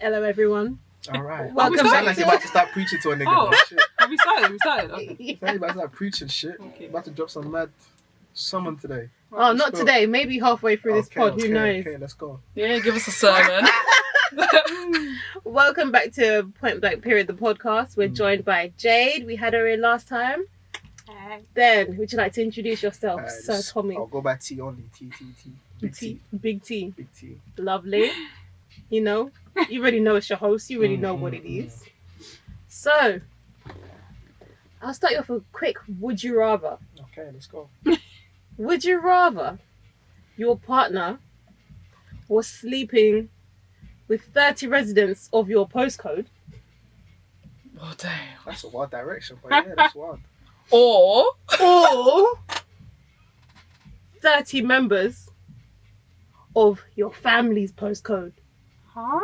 Hello, everyone. All right. Welcome Sound back like you're about to start preaching to a nigga. Oh. Shit. Have we started? Okay. Sound like you're about to start preaching shit. Okay. About to drop some mad summon today. Oh, Let's not go. today. Maybe halfway through this pod. Who knows? Okay, let's go. Yeah, give us a sermon. Welcome back to Point Blank Period, the podcast. We're joined by Jade. We had her in last time. Ben, would you like to introduce yourself, Sir Tommy? I'll go by T only. T. Big T. Big T. Big T. Lovely. You know, you already know it's your host. You already know what it is. So, I'll start you off with a quick would you rather. Okay, let's go. Would you rather your partner was sleeping with 30 residents of your postcode, Oh, damn. That's a wild direction, but yeah, that's wild. Or, or 30 members of your family's postcode? Huh?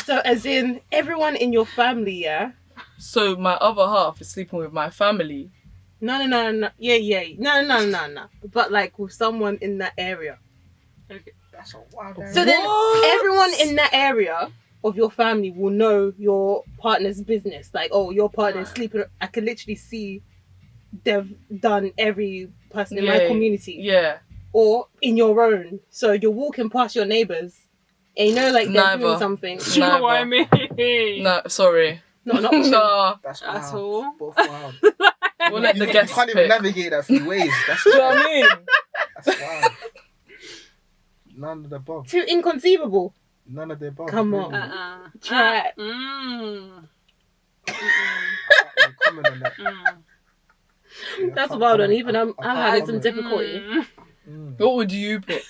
So as in everyone in your family, yeah? so my other half is sleeping with my family. No. Yeah. No. But like with someone in that area. Okay. That's a wild direction. So then What? everyone in that area of your family will know your partner's business. Like, oh, your partner's sleeping. I can literally see they've done every person in my Yeah. community. Yeah. Or in your own. So you're walking past your neighbours and you know like they're doing Neither. something. Do you know what I mean? No, sorry. No, not no. No. That's At wild. all. Both wild. We'll let the You guests can't even pick. navigate that few ways. That's Do you know wild. what I mean? That's wild. None of the above. Too inconceivable. None of the above. Come on. really. Try it. I can't even comment on that. Yeah, I That's can't wild one. comment. Even I'm I can't having some comment. difficulty. What would you pick?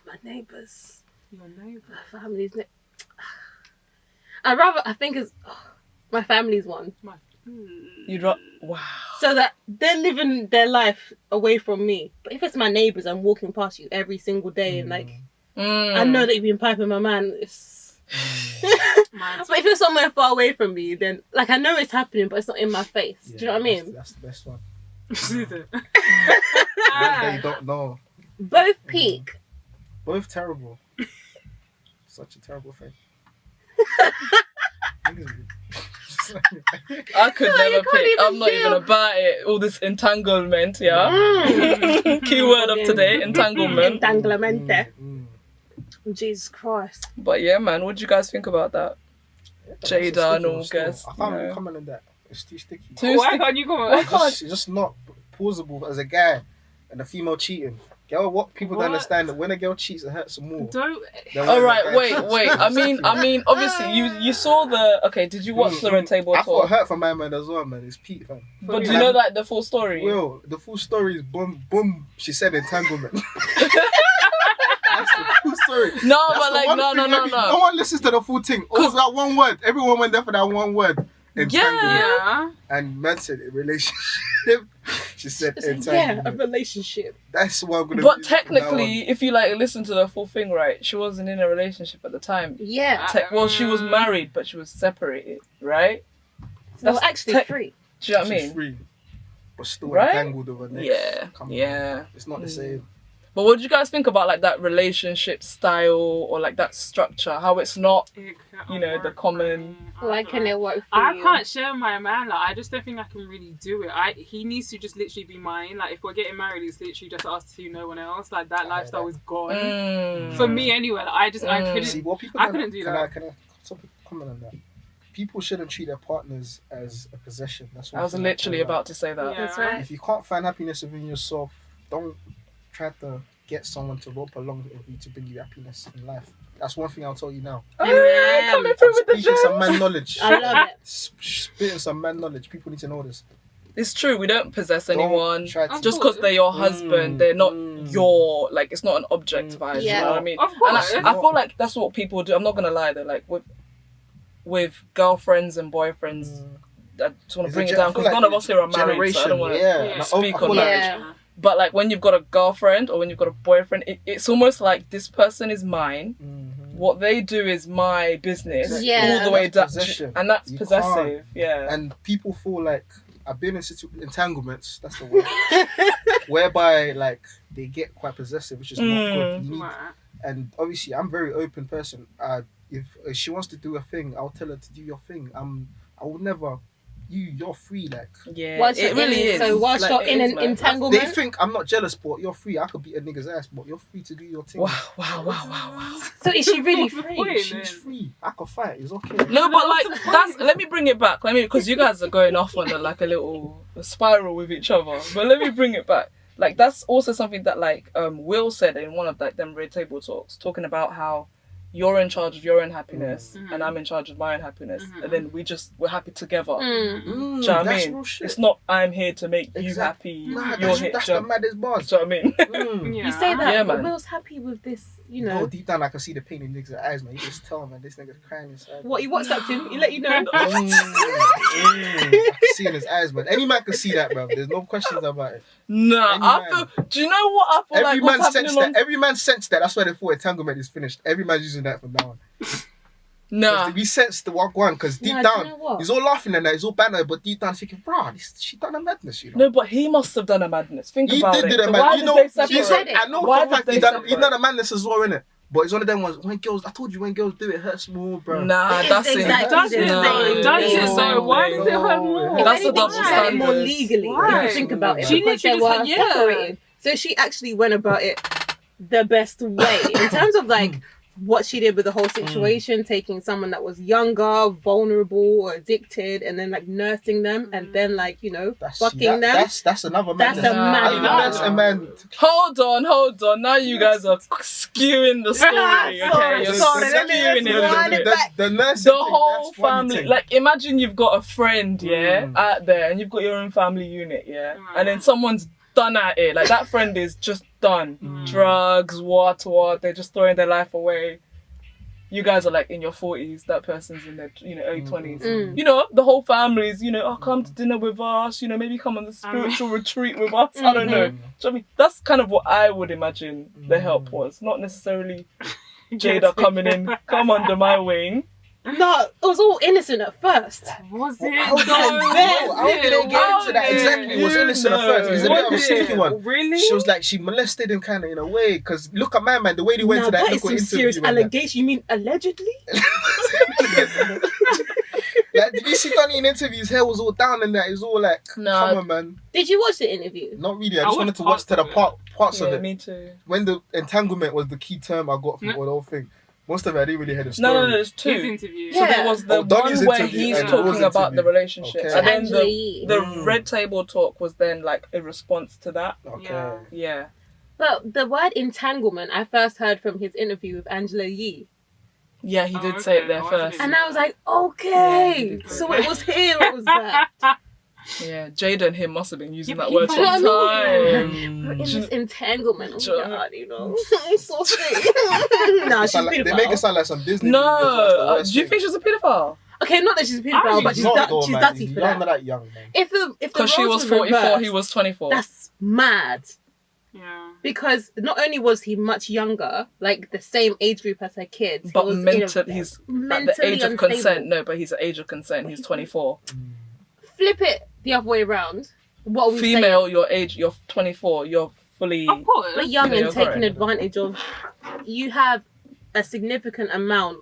My neighbours. Your neighbour. My family's I think it's my family's one. You'd wow. So that they're living their life away from me. But if it's my neighbours, I'm walking past you every single day and like I know that you've been piping my man. It's... But if it's somewhere far away from me, then like I know it's happening, but it's not in my face. Yeah, Do you know what I mean? That's the best one. Is it? The one that you don't know. Both peak. Both terrible. Such a terrible thing. I could No, never you can't pick. even I'm not even deal. about it. All this entanglement, yeah? Mm. Keyword of today, entanglement. Entanglemente. Jesus Christ. But yeah, man, what do you guys think about that? That's a Jada sticky and one all still. guests, I can't you even know. comment on that. It's too sticky. Too Why sticky. can't you come Why on? can't- It's just not plausible as a guy and a female cheating. Girl, what people don't What? understand that when a girl cheats, it hurts them more. Don't. than All when a right, guy wait. cheats. I mean, obviously, you saw the. Okay, did you watch the Red Table I thought Talk? it hurt for my man as well, man. It's Pete, fam. But do you know like the full story? Will, the full story is boom. She said entanglement. That's the full story. No, That's but the like one no. thing no one listens to the full thing. All that one word. Everyone went there for that one word. Entanglement. Yeah. And man said a relationship. She said It's like, entanglement. yeah, a relationship. That's what I'm gonna. But use from now technically, if you like listen to the full thing, right? She wasn't in a relationship at the time. Yeah. Well, she was married, but she was separated, right? So That's actually tech- free. Do you know on. what I She's mean? free, but still Right? entangled with her next. Yeah, Come on. yeah. It's not the same. But what do you guys think about like that relationship style or like that structure? How it's not, you know, the common. Why can it work for I you? can't share my man. Like, I just don't think I can really do it. He needs to just literally be mine. Like, if we're getting married, it's literally just us two, no one else. Like, that lifestyle is gone. For me, anyway. Like, I couldn't. See, what people I don't- couldn't do that. Can I comment on that? People shouldn't treat their partners as a possession. That's what I was literally about to say that. Yeah. That's right. If you can't find happiness within yourself, don't try to get someone to rope along with you to bring you happiness in life. That's one thing I'll tell you now. Amen. Coming through with the Speaking some gems. man knowledge. I love it. Spitting some man knowledge. People need to know this. It's true. We don't possess Don't anyone. try to- Just because they're your husband, they're not Mm. your, like, it's not an objectified, Yeah. you know what I mean? Of And course. I feel like that's what people do. I'm not going to lie, though, like, with girlfriends and boyfriends, I just want to bring it down, because none of us here are married, so I don't want to Yeah. speak I feel on like- that. Yeah. But, like, when you've got a girlfriend or when you've got a boyfriend, it's almost like this person is mine. Mhm. What they do is my business Yeah. all the way down. That's possession. And that's You possessive, yeah. And people feel like I've been in entanglements. That's the word. Whereby like they get quite possessive, which is not good. You need, And obviously, I'm a very open person. If she wants to do a thing, I'll tell her to do your thing. I will never. You're free. Like, Yeah, Once it you're really in, is. so once Like, you're it in is, an man. entanglement, they think I'm not jealous, but you're free. I could beat a nigga's ass, but you're free to do your thing. Wow. so is she really What's the free? point? She's free. I can fight. It's okay. No, but like that's. Let me bring it back. Because you guys are going off on a little spiral with each other. But let me bring it back. Like that's also something that like Will said in one of like them red table talks, talking about how you're in charge of your own happiness and I'm in charge of my own happiness, and then we're happy together. Do you know what I That's mean? real shit. It's not I'm here to make you happy. Nah, You're here. that's the maddest bars. Do you know what I mean? Yeah. You say that, Yeah, but man. Will's happy with this, you No, know. deep down I can see the pain in niggas' eyes, man. You just tell, man, this nigga's crying inside. What, you WhatsApped him? He let you know? I can see in his eyes, man. Any man can see that, bro. There's no questions about it. Nah, I feel. Do you know what I feel Every like? What's man happening sensed on? that. Every man sensed that. That's why they thought entanglement is finished. Every man's using that from now on. Nah. We sensed the one because deep Nah, do you down, know what? he's all laughing and that, he's all banter, but deep down thinking, bro, she done a madness, you know. No, but he must have done a madness. Think He about did it. do that, So man. why You did know, they separate? I know Why for a did fact they he done separate? a madness as well, innit? But it's one of them ones when girls. I told you when girls do it hurts more, bro. Nah, that's it. exactly the same. Does It's it the though? same Why thing. does it hurt more? If That's a anything, double she done it more standard. legally. Why? If you think about it. She Because they literally were just said, yeah. separated. So she actually went about it the best way. In terms of like what she did with the whole situation, taking someone that was younger, vulnerable, or addicted, and then like nursing them, and then like, you know, fucking them. That's another man. That's a madness. That's a man. Hold on. Now you guys are skewing the story. Okay, Sorry, you're sorry, let me skewing just wind it. it back. The nursing The thing, whole that's funny family, thing. like imagine you've got a friend, out there, and you've got your own family unit, and then someone's done at it. Like that friend is just done. Drugs, what? They're just throwing their life away. You guys are like in your 40s. That person's in their early 20s. You know, the whole family's, come to dinner with us. Maybe come on the spiritual retreat with us. I don't know. Do you know what I mean? That's kind of what I would imagine the help was. Not necessarily Jada coming in, come under my wing. No, it was all innocent at first. Was it? How did they get into that exactly? It was innocent at first. It's a bit of a sneaky one. Really? She was like, she molested him kind of in a way. Because look at my man, the way they went Now to that that is little some interview. serious and that. allegation. You mean allegedly? Like, did you see Donnie in interviews? His hair was all down and that. It was all like, No. come on, man. Did you watch the interview? Not really. I I just watched wanted to watch to the parts of Yeah, it. me too. When the entanglement was the key term I got from the whole thing. Most of it, I didn't really hear the story. No, there's two. His interview. So there was the Donnie's one where interview he's and talking Will's about the interview. relationship, Okay. and then Angela Yee. the red table talk was then like a response to that. Okay. Yeah. Yeah. But the word entanglement I first heard from his interview with Angela Yee. Yeah, he did Oh, say it okay. there I first. wasn't And I was like, Yeah, he okay. did. So it was him, it was that. Yeah, Jada and him must have been using Yeah, that but word he- for I time. We're in this entanglement. Oh Sure. God, I'm so sick. Nah, she's They beautiful. make it sound like some Disney. No, movies. do you think she's a pedophile? Okay, not that she's a pedophile, but she's, not though, she's man. dirty He's for young, that. not that young, man. If the Because she roles was were 44, reversed, he was 24. that's mad. Yeah. Because not only was he much younger, like the same age group as her kids, But he was he's at mentally the age of unstable. consent. No, but he's at age of consent. He's 24. Flip it the other way around. What are we Female, saying? your age, you're 24. You're fully. Of course. But young Yeah, and you're taken correct. advantage of. You have a significant amount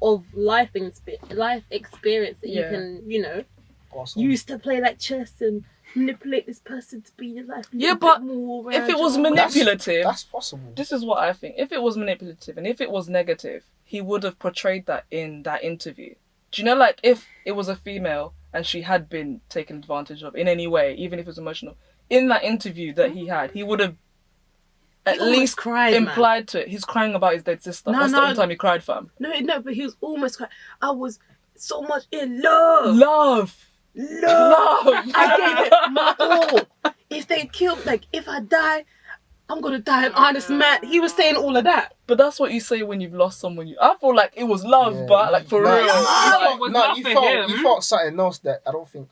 of life experience that you Yeah. can, Awesome. use to play like chess and manipulate this person to be in your life. a Yeah, little but bit more If it was around you. manipulative, That's possible. this is what I think. If it was manipulative and if it was negative, he would have portrayed that in that interview. Do you know, like, if it was a female and she had been taken advantage of in any way, even if it was emotional, in that interview that he had, he would have at almost least cried, man. implied to it. He's crying about his dead sister. No, That's the no. only time he cried, fam. No, but he was almost crying. I was so much in love. Love. I gave it my all. If they killed, like, if I die, I'm gonna die an honest man. He was saying all of that. But that's what you say when you've lost someone. I feel like it was love, Yeah. but like for No, real. no, Like, it was love for him. You felt something else that I don't think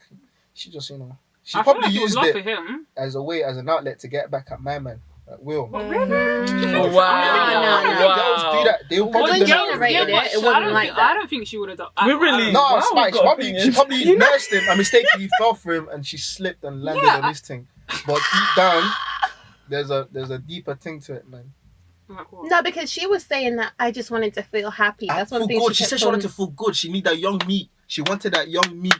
she just, she I feel probably like it was used love it for him. as an outlet to get back at my man, at Will. wow. No. Girls do that. They'll Well, probably the deny girls it. rated it. It wasn't like that. I don't think she would have done. We really- No, Wow, it's we've fine. got She opinions. probably nursed him and mistakenly fell for him and she slipped and landed on this thing. But deep down, there's a deeper thing to it, man. Like what? No, because she was saying that I just wanted to feel happy. That's one feel thing good. She kept said she wanted to feel good. She need that young meat. She wanted that young meat.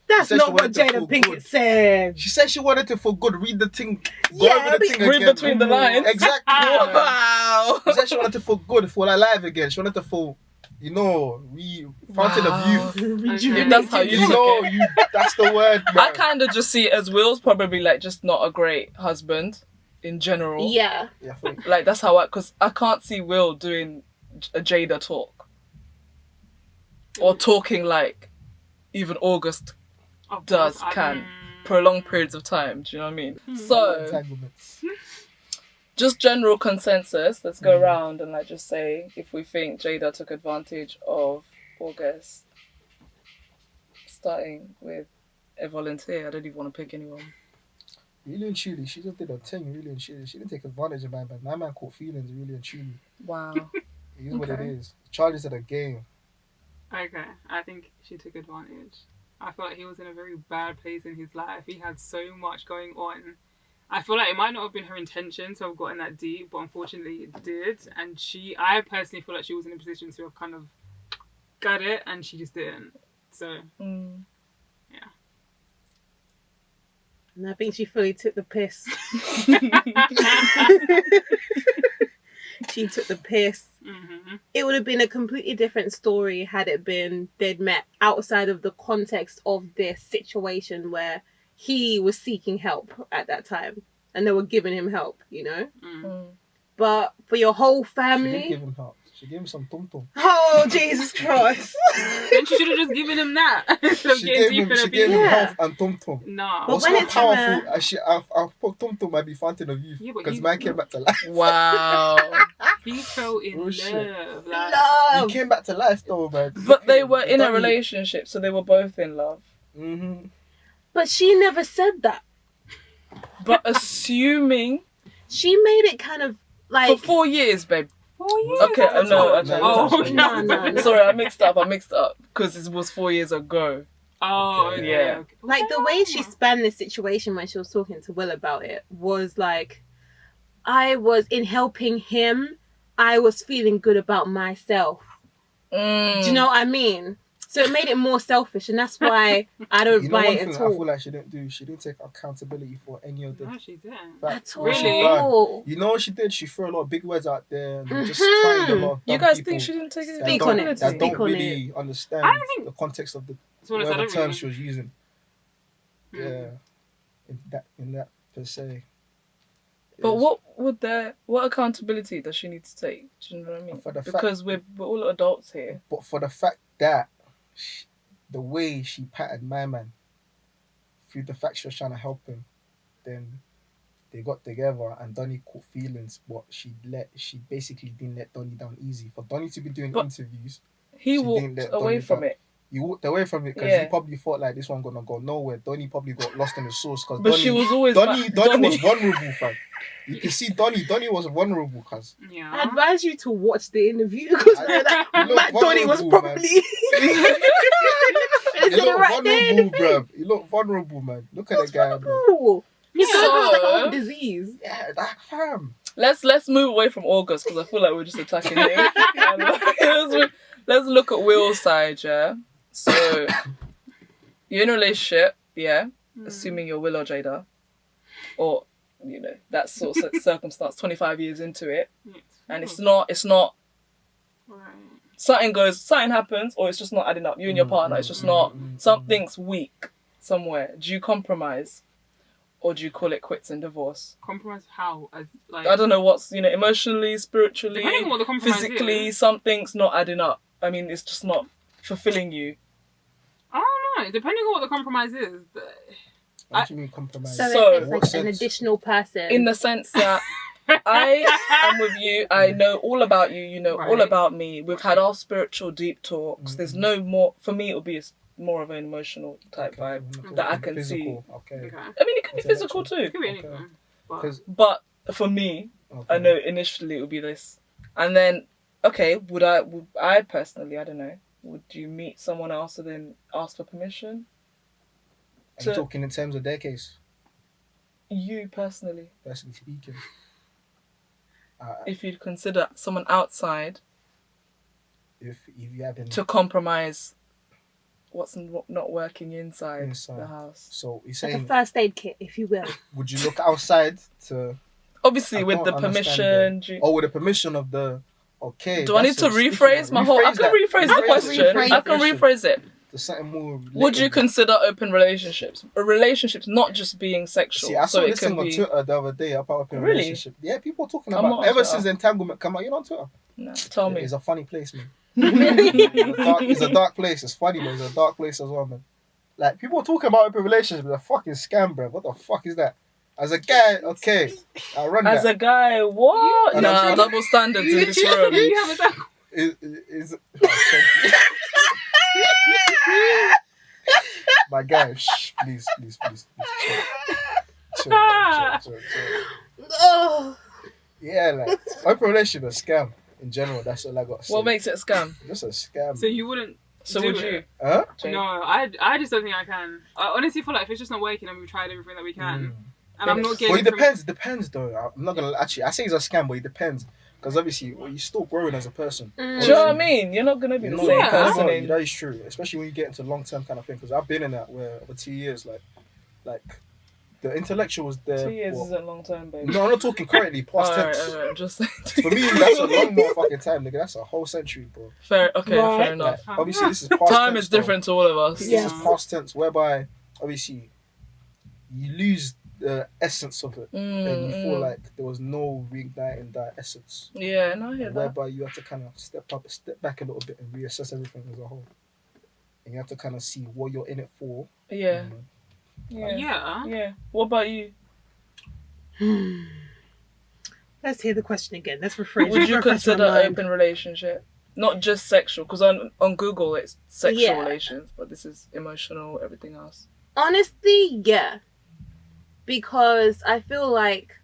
That's said she not what wanted to feel Jada Pinkett good. said. She said she wanted to feel good. Read the thing. Go Yeah, over the thing read again. between the lines. Exactly. man. Wow. She said she wanted to feel good, feel alive again. She wanted to feel, fountain of youth. If that's how you took it. That's the word, man. I kind of just see it as Will's probably like just not a great husband in general. Yeah. Yeah, I think. Like that's how because I can't see Will doing a Jada talk or talking like even August does can prolong periods of time. Do you know what I mean? So Entanglements. just general consensus. Let's go around and like just say if we think Jada took advantage of August. Starting with a volunteer. I don't even want to pick anyone. Really and truly, she just did her thing, really and truly. She didn't take advantage of my man. My man caught feelings, really and truly. Wow. It is what it is. Charlie's at a game. Okay, I think she took advantage. I feel like he was in a very bad place in his life. He had so much going on. I feel like it might not have been her intention to have gotten that deep, but unfortunately it did. And I personally feel like she was in a position to have kind of got it, and she just didn't. So, yeah. And I think she fully took the piss. She took the piss. Mm-hmm. It would have been a completely different story had it been they'd met outside of the context of this situation where he was seeking help at that time and they were giving him help, But for your whole She family... didn't give him help. She gave him some tum-tum. Oh, Jesus Christ. Then she should have just given him that. She gave him health and tum-tum. No. But What's when more it's powerful? I thought tum-tum might be fountain of youth. Yeah, but because he- man came back to life. Wow. He fell in Real shit. love. Like, Love. He came back to life though, man. But they were in a relationship, so they were both in love. Mm-hmm. But she never said that. But assuming She made it kind of like... for 4 years, babe. 4 years? Okay, no. Oh, No. Sorry, I mixed up because it was 4 years ago. Oh, Okay. okay. Yeah. Okay. Like, the way she spanned this situation when she was talking to Will about it was like, I was in helping him, I was feeling good about myself. Do you know what I mean? So it made it more selfish, and that's why I don't buy one it thing at I feel all. like she didn't do? She didn't take accountability for any of the No, she didn't. facts. At what she Really? all. done. You know what she did? She threw a lot of big words out there and just Mhm. twanged a lot of You dumb guys people think she didn't take that Speak don't- on it. That Speak don't on really understand I don't think- the context of the To be honest, I whatever don't term really. she was using. Mm. Yeah, in that per se. But Is- what accountability does she need to take? Do you know what I mean? For the fact- Because we're all adults here. But for the fact that the way she patted my man, through the fact she was trying to help him, then they got together and Donnie caught feelings, but she basically didn't let Donnie down easy. For Donnie to be doing But- interviews, He She walked didn't let away Donnie from down. it. he walked away from it because Yeah. he probably thought like this one gonna go nowhere. Donnie probably got lost in the sauce because But she was always Donnie Donnie. was vulnerable, fam. You can see Donnie was vulnerable, cuz. I Yeah. advise you to watch the interview because You look Matt Donnie was vulnerable, probably... You Is it look right there? vulnerable, bruv. You look vulnerable, man. Look at the guy, man. Ooh. He's Yeah. got like So- old disease. Yeah, that fam. Let's move away from August because I feel like we're just attacking him. And let's look at Will's side, yeah. So you're in a relationship, yeah. Assuming you're Will or Jada, or that sort of circumstance. 25 years into it, and it's not. Right. Something happens, or it's just not adding up. You and your partner, it's just not. Something's weak somewhere. Do you compromise, or do you call it quits and divorce? Compromise how? As like I don't know what's emotionally, spiritually, depending on what the compromise physically, is. something's not adding up. I mean, it's just not fulfilling you. I don't know. Depending on what the compromise is. What do you mean compromise? So, So- it's What like an sense? additional person. In the sense that I am with you, I know all about you, you know all Right. about me. We've had our spiritual deep talks. There's no more, for me, it'll be more of an emotional type vibe that I can see. Physical. Okay. Okay. I mean, it could be physical too. It could be Okay. anything. But 'Cause- But for me, okay. I know initially it would be this. And then, okay, would I personally, I don't know, would you meet someone else and then ask for permission? Are you talking in terms of their case? You personally. Personally speaking, if you'd consider someone outside if you had to compromise what's not working inside the house. So you're like saying a first aid kit, if you will. would you look outside to? Obviously, I with the don't permission. understand with the permission of the. Okay. Do I need to rephrase my whole? I can rephrase the question. I can rephrase it. There's something more. Would you consider open relationships? Relationships not just being sexual. See, I saw so this thing on Twitter the other day about open relationship. Yeah, people talking I'm about not ever on since Entanglement come out. You're not on Twitter. No, tell me. It's a funny place, man. It's a dark place. It's funny, but it's a dark place as well, man. Like, people talking about open relationships, it's a fucking scam, bro. What the fuck is that? As a guy, okay, I'll run that. As a guy, what? Nah, double standards in this room. My guy, shh, please. Chill. Oh. Yeah, like, open relationship is a scam. In general, that's all I got to say. What makes it a scam? Just a scam. So you wouldn't. So would you? Huh? No, I just don't think I can. I honestly feel like if it's just not working and we've tried everything that we can, and I'm not getting. Well, it depends though. I'm not gonna actually. I say it's a scam, but it depends because obviously you're still growing as a person. Do you know what I mean? You're not gonna be the same person. That is true, especially when you get into long term kind of thing. Because I've been in that where over 2 years, like the intellectual was there. 2 years isn't long term, baby. No, I'm not talking currently. Past tense. Alright, just for me, that's a long motherfucking time, nigga. That's a whole century, bro. Fair enough. Like, obviously, this is past time tense, is different to all of us. This is past tense, whereby obviously you lose the essence of it, and you feel like there was no reigniting that essence. Yeah, no, I hear that. Whereby you have to kind of step back a little bit, and reassess everything as a whole, and you have to kind of see what you're in it for. Yeah. Yeah. What about you? Let's hear the question again. Let's rephrase. Would you consider open relationship? Not just sexual, because on Google it's sexual relations, but this is emotional, everything else. Honestly, yeah. Because I feel like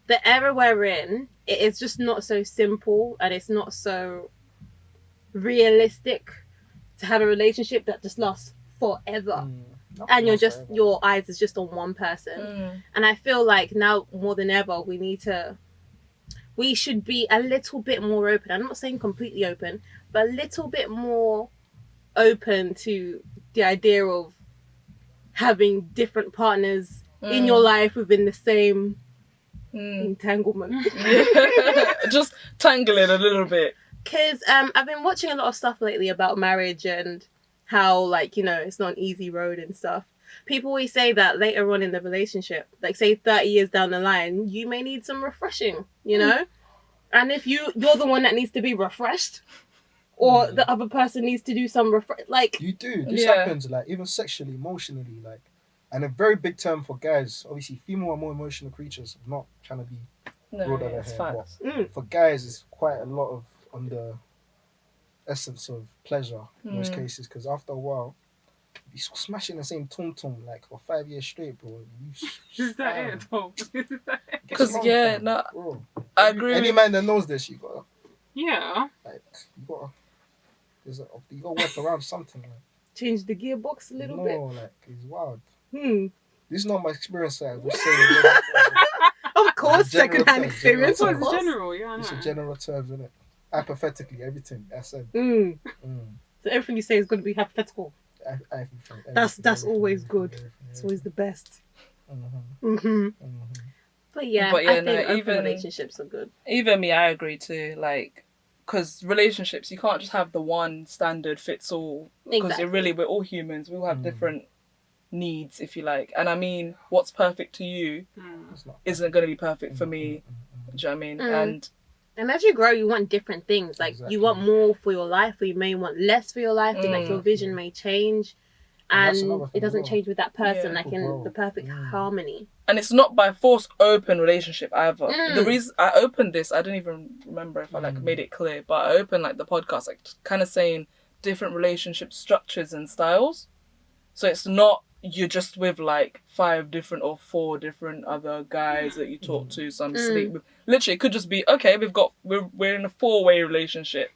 the era we're in, it is just not so simple and it's not so realistic to have a relationship that just lasts forever. And your eyes is just on one person. And I feel like now more than ever we should be a little bit more open. I'm not saying completely open, but a little bit more open to the idea of having different partners in your life within the same entanglement. Just tangling a little bit. Because I've been watching a lot of stuff lately about marriage and how, like, you know, it's not an easy road and stuff. People always say that later on in the relationship, like say 30 years down the line, you may need some refreshing, you know? And if you're the one that needs to be refreshed, or the other person needs to do some like... You do. This happens, like, even sexually, emotionally, like... And a very big term for guys, obviously, female are more emotional creatures. I'm not trying to be broad over here, but for guys, it's quite a lot of on the essence of pleasure in most cases, because after a while, you smashing the same tum like for 5 years straight, bro. Is that it, Tom? Because I agree. Any man that knows this, you gotta you gotta work around something. Like. Change the gearbox a little bit. No, like it's wild. This is not my experience. I'm just saying. Of course, second-hand experience. It's general, I know. It's a general terms, isn't it? Hypothetically, everything I said. So everything you say is going to be hypothetical. Everything, that's always good. It's always the best. But yeah, I think open relationships are good. Even me, I agree too. Like, because relationships, you can't just have the one standard fits all. Because we're all humans. We all have different needs, if you like. And I mean, what's perfect to you isn't going to be perfect for me. Do you know what I mean? And as you grow, you want different things. Like, you want more for your life, or you may want less for your life. Like, your vision may change. And it doesn't change with that person, like in the perfect harmony. And it's not by force open relationship either. The reason I opened this, I don't even remember if I like made it clear, but I opened like the podcast, like kind of saying different relationship structures and styles. So it's not you're just with like 5 different or 4 different other guys that you talk to, some sleep with. Literally, it could just be, okay, we're in a 4-way relationship.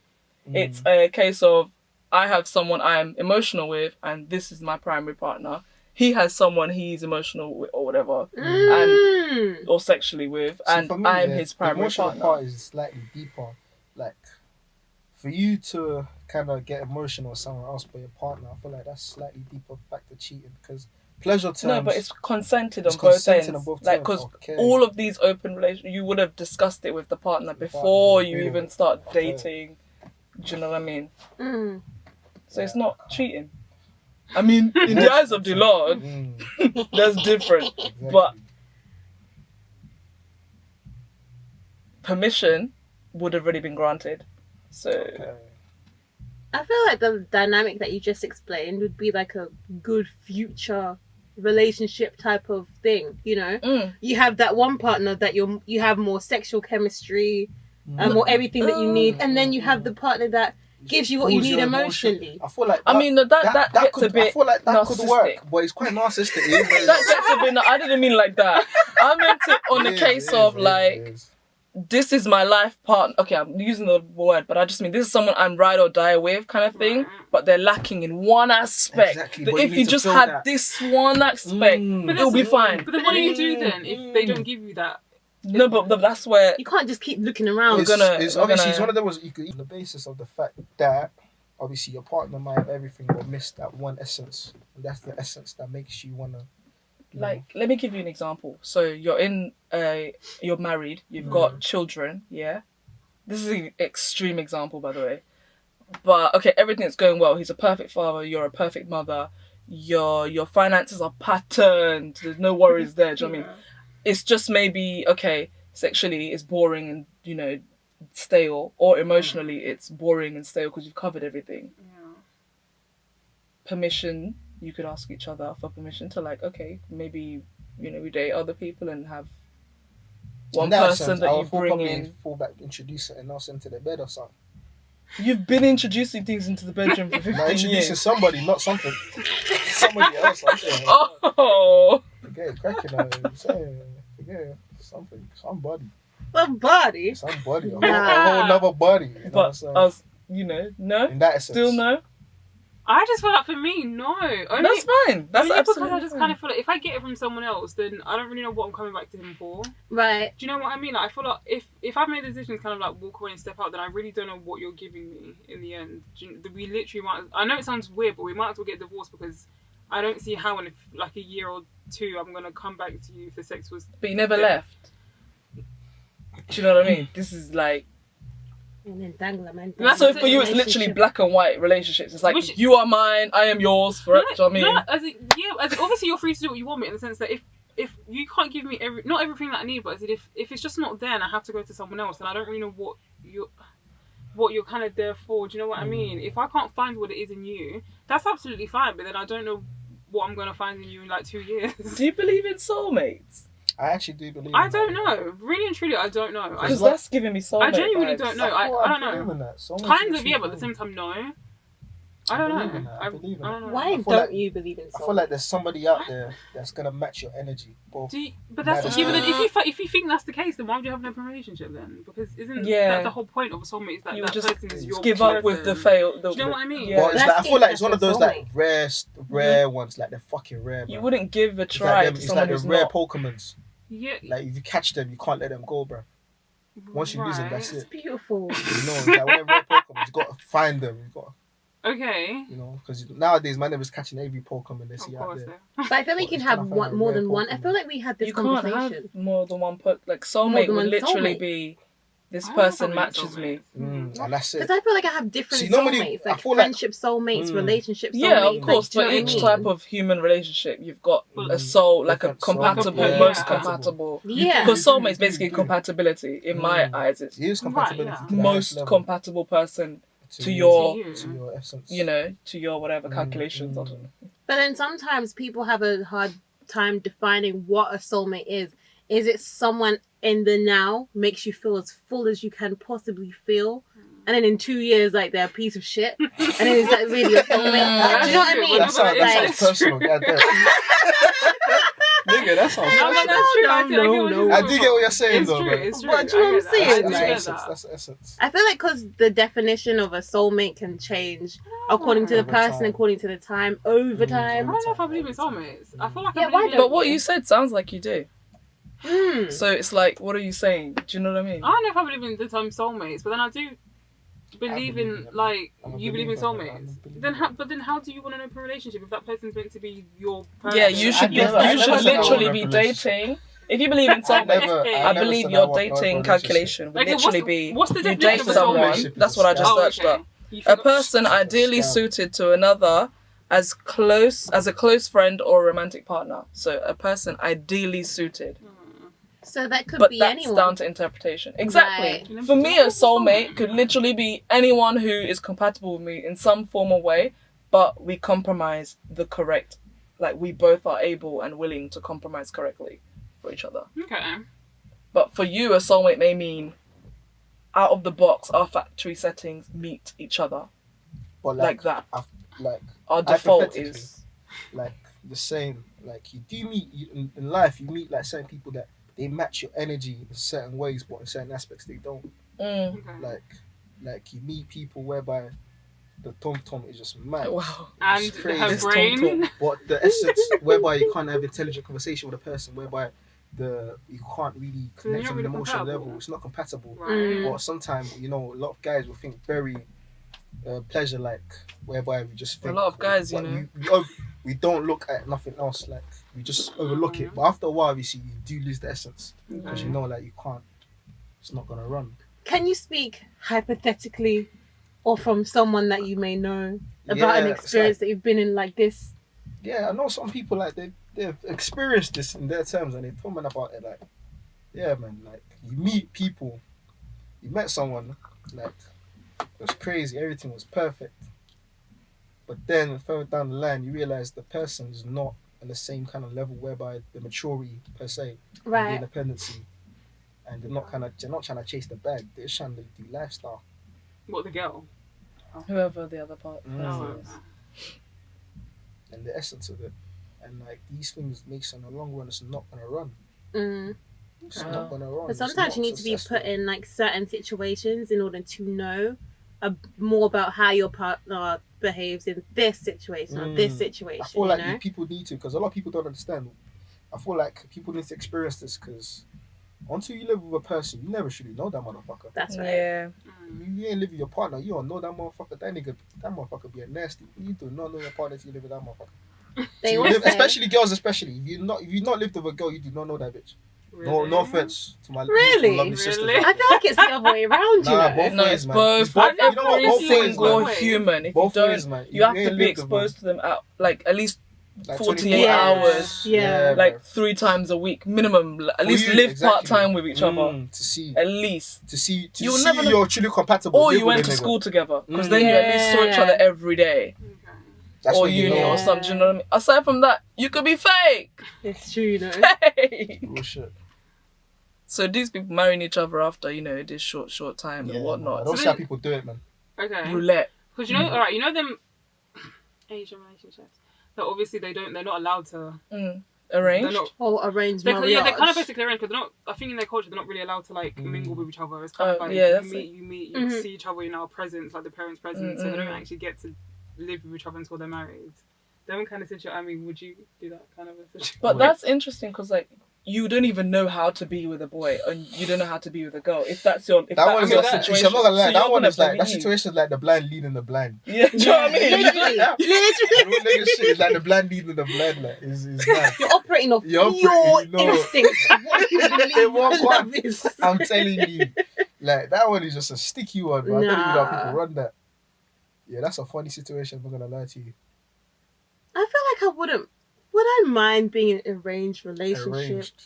It's a case of I have someone I'm emotional with, and this is my primary partner. he has someone he's emotional with or whatever, and or sexually with, So and for me, I'm his the primary emotional partner. part is slightly deeper. Like, for you to kind of get emotional with someone else but your partner, I feel like that's slightly deeper back to cheating, because pleasure terms. No, but it's consented on It's both consented ends. on both Like, terms, because okay. all of these open relations, you would have discussed it with the partner before you even start dating. Do you know what I mean? So it's not cheating. I mean, in the eyes of the Lord, that's different. Exactly. But permission would have already been granted. So Okay. I feel like the dynamic that you just explained would be like a good future relationship type of thing, you know? You have that one partner that you have more sexual chemistry and more everything that you need, and then you have the partner that gives you what you Fools need your emotionally. I feel like I mean, that gets could, a bit I feel like that could narcissistic. work, but it's quite narcissistic. That gets a bit. I didn't mean like that. I meant it on the case of like, this is my life partner. Okay, I'm using the word, but I just mean this is someone I'm ride or die with kind of thing. But they're lacking in one aspect. Exactly, But but if you you need to just fill had that. this one aspect, it'll be fine. But then what do you do then if they don't give you that? No, but that's where You can't just keep looking around. It's one of those you could eat on the basis of the fact that obviously your partner might have everything but miss that one essence, and that's the essence that makes you wanna. like, let me give you an example. So you're married, you've got children, yeah? This is an extreme example, by the way. But, okay, everything's going well. He's a perfect father, you're a perfect mother, your finances are patterned, there's no worries there, do you know what I mean? It's just maybe, okay, sexually it's boring and, you know, stale, or emotionally it's boring and stale because you've covered everything. Permission, you could ask each other for permission to, like, okay, maybe, you know, we date other people and have one person that you bring in. Fall back, introduce something else into the bed or something. You've been introducing things into the bedroom for 15 Not introducing years. somebody, not something. Somebody else. I'm saying. Oh! Forget cracking on it. I'm saying. Forget something. Somebody. Somebody. Somebody. A Nah. whole nother body. You know what I'm But saying? us, you know, no? In that essence. Still no? I just feel like for me, no. That's fine. That's only because absolutely I just kind of feel like if I get it from someone else, then I don't really know what I'm coming back to him for. Right. Do you know what I mean? Like, I feel like if I've made the decision to kind of like walk away and step out, then I really don't know what you're giving me in the end. We literally might. I know it sounds weird, but we might as well get divorced because I don't see how in like a year or two I'm gonna come back to you if the sex was. But you never left. Do you know what I mean? This is like. An entanglement. So for you, it's literally black and white relationships. It's like, you are mine, I am yours forever. Do you know what I mean? No, as obviously you're free to do what you want me in the sense that if you can't give me not everything that I need, but as if it's just not there and I have to go to someone else, then I don't really know what you're kind of there for. Do you know what I mean? If I can't find what it is in you, that's absolutely fine. But then I don't know what I'm gonna find in you in like 2 years. Do you believe in soulmates? I actually do believe. I don't know. Really and truly, I don't know. Because that's giving me soulmate I genuinely vibes. don't know. I don't know. Kind of, yeah, but at the same time, no. I don't know. I believe in that. Why don't you believe in soulmates? I feel like there's somebody out there that's gonna match your energy. But that's but then if you think that's the case, then why would you have an open relationship then? Because isn't that the whole point of a soulmate is that you that just person is your give up with the fail. Do you know what I mean? Yeah. But it's like, I feel like it's one of those like rare ones, like they're fucking rare. You bro. wouldn't give a try to It's someone like the who's rare not. Pokemons. Yeah. Like if you catch them, you can't let them go, bro. Once you lose them, that's It's it. beautiful. You know, like when they're rare Pokemon, you got to find them. You got. Okay. You know, because nowadays my neighbor's catching every Pokemon they see out there. But I feel like you can have more than one. I feel like we had this conversation. Can't have more than one. Like soulmate would literally be, this person matches me. And that's it. Because I feel like I have different normally, soulmates, like I feel friendship soulmates, relationship soulmates. Yeah, of course. Like, For do you know each what I type mean? of human relationship, you've got a soul, like a compatible, most compatible. Yeah. Because soulmate's basically compatibility. In my eyes, it's compatibility. Right, to the most highest level. compatible person to your, to your essence. you know, to your whatever calculations. I don't know. But then sometimes people have a hard time defining what a soulmate is. Is it someone in the now, makes you feel as full as you can possibly feel, and then in 2 years, like, they're a piece of shit, and then is that really a soulmate? Do you know what I mean? That sounds personal. Goddamn. Nigga, that's how. No, but that's true. I get what you're I do get what you're saying, it's though. true, it's true. But do you know what I'm saying? I Like- get that. That's the essence. I feel like because the definition of a soulmate can change according to the Over person, time. according to the time, over time. I don't know if I believe in soulmates. I feel like Yeah, I why believe in... But what you said sounds like you do. Mm. So it's like, what are you saying? Do you know what I mean? I don't know if I believe in the term soulmates, but then I do believe in, in it. like, I'm a you believe in believer, soulmates. I'm a believer. Then how do you want an open relationship if that person's meant to be your person? Yeah, you should be. I You should never said I literally want be a relationship. dating. If you believe in soulmates, I never believe said your I want no dating relationship. calculation would Like, literally be what's the you definition date of a someone. relationship? That's what I just Oh, searched okay. up. A person ideally Scam. suited to another as a close friend or romantic partner. So a person ideally suited. So that could But be that's anyone. down to interpretation. Exactly. Right. For me, a soulmate could literally be anyone who is compatible with me in some form or way, but we compromise the correct, like we both are able and willing to compromise correctly for each other. Okay. But for you, a soulmate may mean out of the box, our factory settings meet each other But like that. like Our default hypothetically, is like the same. Like you do meet in life, you meet like certain people that they match your energy in certain ways, but in certain aspects they don't. Okay. Like you meet people whereby the tom is just mad. wow. And It's crazy. her This brain. tom-tom. But the essence whereby you can't have intelligent conversation with a person, whereby you can't really connect not on an really emotional compatible. level. It's not compatible. Right. But sometimes, a lot of guys will think very pleasure-like, whereby we just think... A lot of guys, like, we don't look at nothing else, like, we just overlook it. But after a while, you see, you do lose the essence. Because you know, like, you can't... It's not going to run. Can you speak hypothetically or from someone that you may know about an Yeah, experience that you've been in like this? Yeah, I know some people, like, they've experienced this in their terms, and they told me about it, like, yeah, man, like, you meet people, you met someone, like, it was crazy, everything was perfect. But then, further down the line, you realize the person is not on the same kind of level whereby the maturity, per se, the Right. independency, and they're not trying to chase the bag, they're just trying to do lifestyle. What, the girl? Whoever the other part Mm. is. And the essence of it. And, like, these things makes in the long run, it's not going to run. Mm. It's Wow. not going to run. But It's sometimes not you need to be successful. put in like certain situations in order to know more about how your partner behaves in this situation or this situation. I feel like you know? people need to, because a lot of people don't understand. I feel like people need to experience this, because until you live with a person, you never truly know that motherfucker. That's right. Yeah. You ain't live with your partner, you don't know that motherfucker. That motherfucker be a nasty. You do not know your partner till you live with that motherfucker. They You always live, say, especially girls, especially if you not lived with a girl, you do not know that bitch. Really? No offense to my Really? lovely sisters. Really? I feel like it's the other way around, you Nah, know? both No, ways, it's man. both. It's both. You know what, Every both ways, single man. human. If Both you don't, ways, man. you have to ain't be lived with them. exposed to them at like at least Like 48 Yeah. hours, Yeah. like 3 times a week minimum. At For least you, live exactly. part time with each other. To see. At least. To see You'll see never know- you're truly compatible. Or live you with went a to nigga. school together, because then you at least saw each Yeah. other every day, Okay. That's or when you uni know. or something. You know what I mean? Aside from that, you could be fake. It's true, you know? Fake. Real shit. So these people marrying each other after this short time and Man, whatnot. I don't see how people do it, man. Okay. Roulette. Because alright, them Asian relationships. So obviously they're not allowed to. Arranged. They're not. Or arranged They're marriage. kind of basically arranged, because they're not. I think in their culture they're not really allowed to like mingle with each other. It's kind of like yeah, you that's meet, you Mhm. see each other in our presence, like the parents' presence, so they don't actually get to live with each other until they're married. Them kind of situation. I mean, would you do that kind of a situation? But that's interesting, because like you don't even know how to be with a boy, and you don't know how to be with a girl. If that's your That one is your like, situation, I'm not gonna lie, so that you're one gonna is like, play that me. situation is like the blind leading the blind. Yeah, do you know what I mean? Literally. Real nigga shit is like the blind leading the blind, like, is mad. You're operating off You're your operating, you know. instinct of what you believe What love is. I'm telling you, like, that one is just a sticky one, bro. I don't even know how Nah. people run that. Yeah, that's a funny situation, I'm not gonna lie to you. I feel like I wouldn't. Would I mind being in an arranged relationship? Arranged.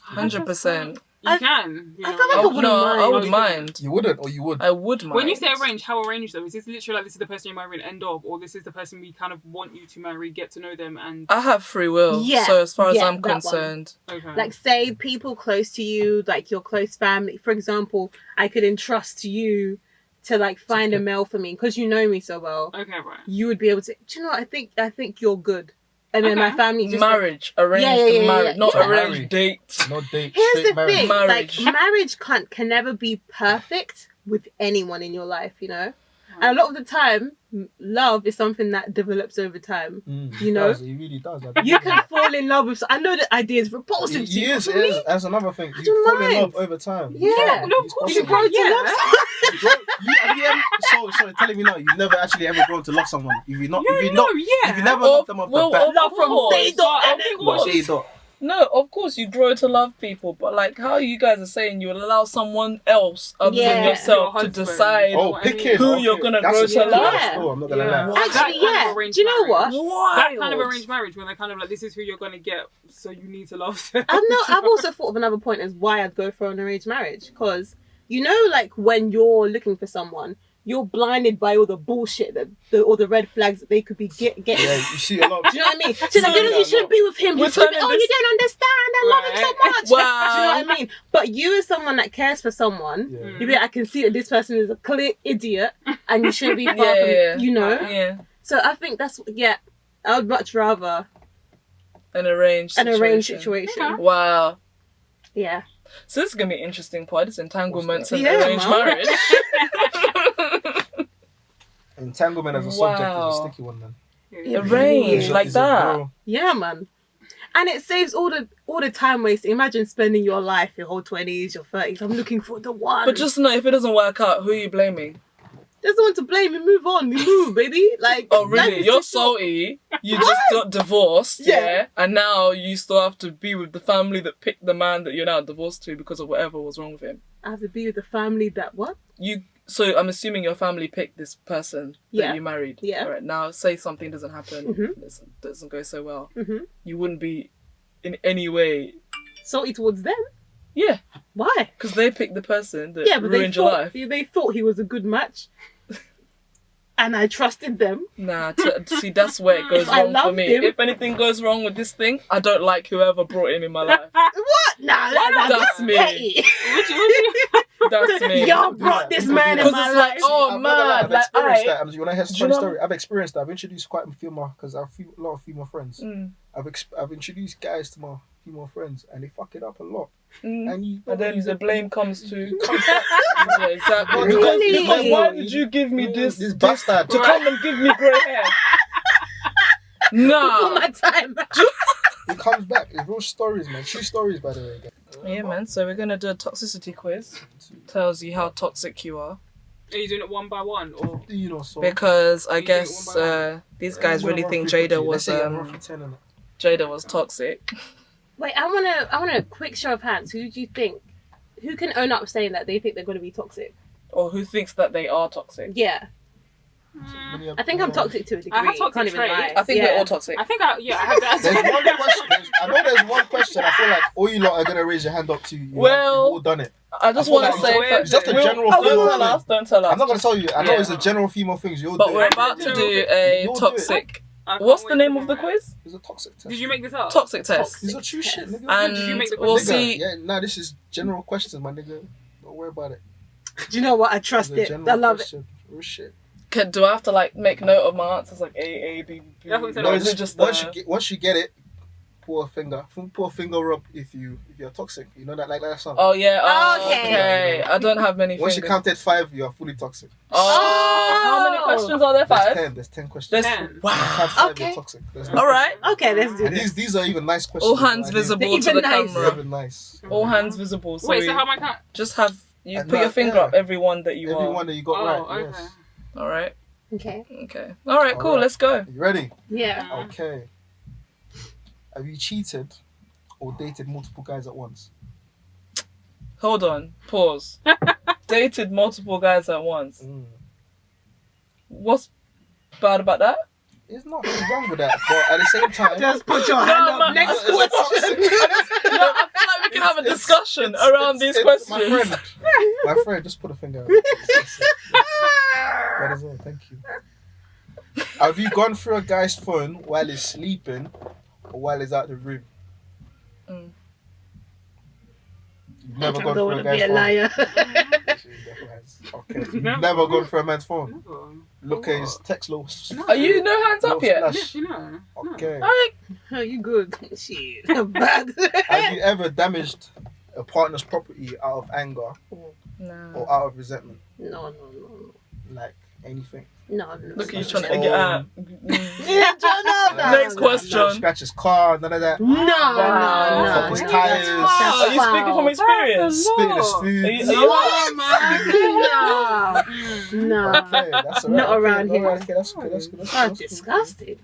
100%. You can. You I know. feel like I wouldn't mind. I would mind. You wouldn't, or you would? I would mind. When you say arranged, how arranged though? Is this literally like this is the person you're marrying, end of, or this is the person we kind of want you to marry, get to know them, and I have free will, Yeah, so as far as yeah, I'm that one. concerned, okay. Like, say people close to you, like your close family. For example, I could entrust you to like find a male for me because you know me so well. Okay, right. You would be able to. Do you know what? I think you're good. and then my family just marriage, arranged marriage, not arranged date. Not date. Here's the marriage. thing, Marriage. like marriage can never be perfect with anyone in your life, you know. And a lot of the time, love is something that develops over time. You know, it really does. You can fall in love with. I know the idea is repulsive to you. Yes, it is. That's another thing. You fall in love over time. Yeah, no, of course you grow to love. Sorry, telling me now you've never actually ever grown to love someone. If you never Yeah. loved them off the bat. Love from day dot. No, of course you grow to love people, but like how you guys are saying you will allow someone else other than yourself to decide who you're gonna grow to love. I'm not gonna lie. Actually, do you know what? That kind of arranged marriage when they're kind of like, this is who you're gonna get, so you need to love them. I've also thought of another point as why I'd go for an arranged marriage, because you know, like when you're looking for someone, you're blinded by all the bullshit all the red flags that they could be getting. Yeah, you see a lot. Do you know what I mean? So like, you shouldn't be with him. You don't understand. I love him so much. Wow. Do you know what I mean? But you as someone that cares for someone, you'd be like, I can see that this person is a clear idiot and you shouldn't be far from, you know? Yeah. So I think that's, I would much rather an arranged situation. Okay. Wow. Yeah. So this is going to be an interesting part. It's entanglements and Yeah, arranged marriage. Entanglement as a subject is a sticky one, man. Arranged like that. Yeah, man. And it saves all the time wasting. Imagine spending your life, your whole 20s, your 30s. I'm looking for the one. But just know, if it doesn't work out, who are you blaming? There's no one to blame. We move on. We move, baby. Like, oh, really? You're salty. You just got divorced, yeah? And now you still have to be with the family that picked the man that you're now divorced to because of whatever was wrong with him. I have to be with the family that what? So I'm assuming your family picked this person that you married. Yeah. All right. Now, say something doesn't happen. This doesn't go so well. You wouldn't be in any way salty towards them. Yeah. Why? Because they picked the person that ruined your life. They thought he was a good match. And I trusted them. Nah, see, that's where it goes wrong for me. If anything goes wrong with this thing, I don't like whoever brought him in my life. What? Nah, that's me. That's me. Y'all brought this man in my life. Oh man, I've experienced that. When I hear a funny story, I've experienced that. I've introduced quite a female, because I have a lot of female friends. I've introduced guys to my female friends, and they fuck it up a lot. And then the blame comes to yeah, exactly. Because why did you give me this bastard to come and give me grey hair? Nah. For my time. It comes back. It's real stories, man. True stories, by the way. Yeah, man. So we're gonna do a toxicity quiz. Tells you how toxic you are. Are you doing it one by one, or because I guess these guys really think Jada was toxic. Wait, I want a quick show of hands. Who do you think? Who can own up saying that they think they're going to be toxic? Or who thinks that they are toxic? Yeah. I think I'm toxic to a degree. I have toxic traits. I think we're all toxic. I think I have that. There's one question. I know there's one question. I feel like all you lot are gonna raise your hand up to. You've all done it. I just want to say, it's just a general female thing. Don't tell us. I'm not gonna tell you. I know it's a general female thing. But we're about to do a toxic. What's the name of the quiz? It's a toxic test. Did you make this up? Toxic test. These are true shit, nigga. And did you make the we'll quiz? see. Yeah, nah, this is general questions, my nigga. Don't worry about it. Do you know what? I trust it. I love it. Real shit. Do I have to like make note of my answers, like A, B, B? No, is it just once you get it, pull a finger up if you're toxic. You know that song. Oh yeah. Oh, okay. I don't have many. Once you counted 5, you are fully toxic. Oh. How many questions are there? 5. There's 10 questions. 10. Wow. Count 5, you're toxic. All right. Okay, let's do this. These are even nice questions. All hands visible to the camera. Even nice. All hands visible. So wait, so how am I count? Just have you put your finger up every one that you are. Every one that you got right. Okay. Yes. All right. Okay. All right. Cool. Let's go. You ready? Yeah. Okay. Have you cheated or dated multiple guys at once? Hold on. Pause. Dated multiple guys at once. What's bad about that? There's nothing wrong with that, but at the same time, just put your hand up. Next question. I feel like we can have a discussion around these questions. My friend, just put a finger out. That is all. Thank you. Have you gone through a guy's phone while he's sleeping or while he's out the room? You've never gone through a guy's phone. Liar. She never has. Okay. You've never gone for a man's phone. Never. Look at his text little. No. Are you no hands up yet? Flash. Literally, no. Okay. Oh, you good? Shit, bad. Have you ever damaged a partner's property out of anger No. or out of resentment? No. Like anything? No. Look at you Like trying to his get phone. out. Next No, question. scratch his car, none of that. No. Fuck his tires. Are you speaking from experience? Spitting his food. Are you No. Okay, that's alright. Not around okay, here. Okay, that's good. That's good. I'm disgusted.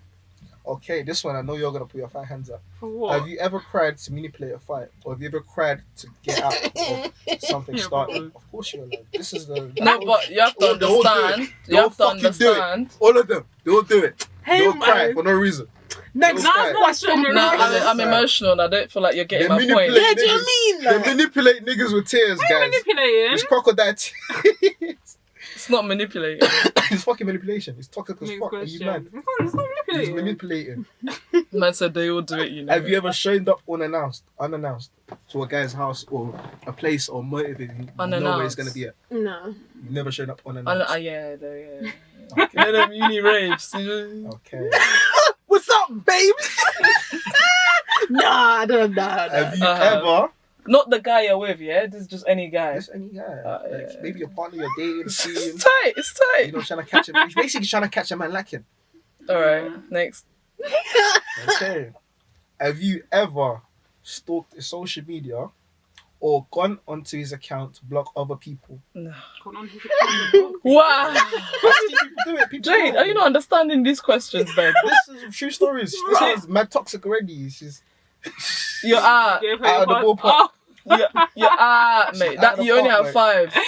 Okay, this one I know you're gonna put your 5 hands up. For what? Have you ever cried to manipulate a fight, or have you ever cried to get out of something Yeah, started? Of course you're allowed. This is the No, but you have to They all do it. understand. They You all have to fucking do it. understand. all of them. They all do it. Hey, They all cry man. for no reason. Next No, question. no, No, Right. I'm emotional and I don't feel like you're getting They my point. manipulate Yeah, do you niggas. mean They that? manipulate niggas with tears, guys. Manipulating. It's crocodile tears. It's not manipulating. It's fucking manipulation. It's toxic as Next fuck. Are you question. mad? It's not He's manipulating. manipulating. Man said they all do it, you know. Have you ever shown up unannounced to a guy's house or a place or motivated you know where he's Unannounced. gonna be at? No. You've never shown up unannounced. Yeah. You know them uni raves. Okay. What's up, babes? Nah, I don't know. Have you Uh-huh. ever? Not the guy you're with, yeah? This is just any guy. Just any guy. Like, yeah. maybe your partner you're dating, seeing. It's tight, it's tight. You know, trying to catch him. He's basically trying to catch a man lacking. Alright, next. Okay. Have you ever stalked his social media or gone onto his account to block other people? No. Got on his account. Wow. I've seen people do it. People Jade, do are it. you not understanding these questions, babe? This is true stories. This is mad toxic already. She's You're out. Give her out of the your ballpark. You're out, mate. out That of you only the have park, 5.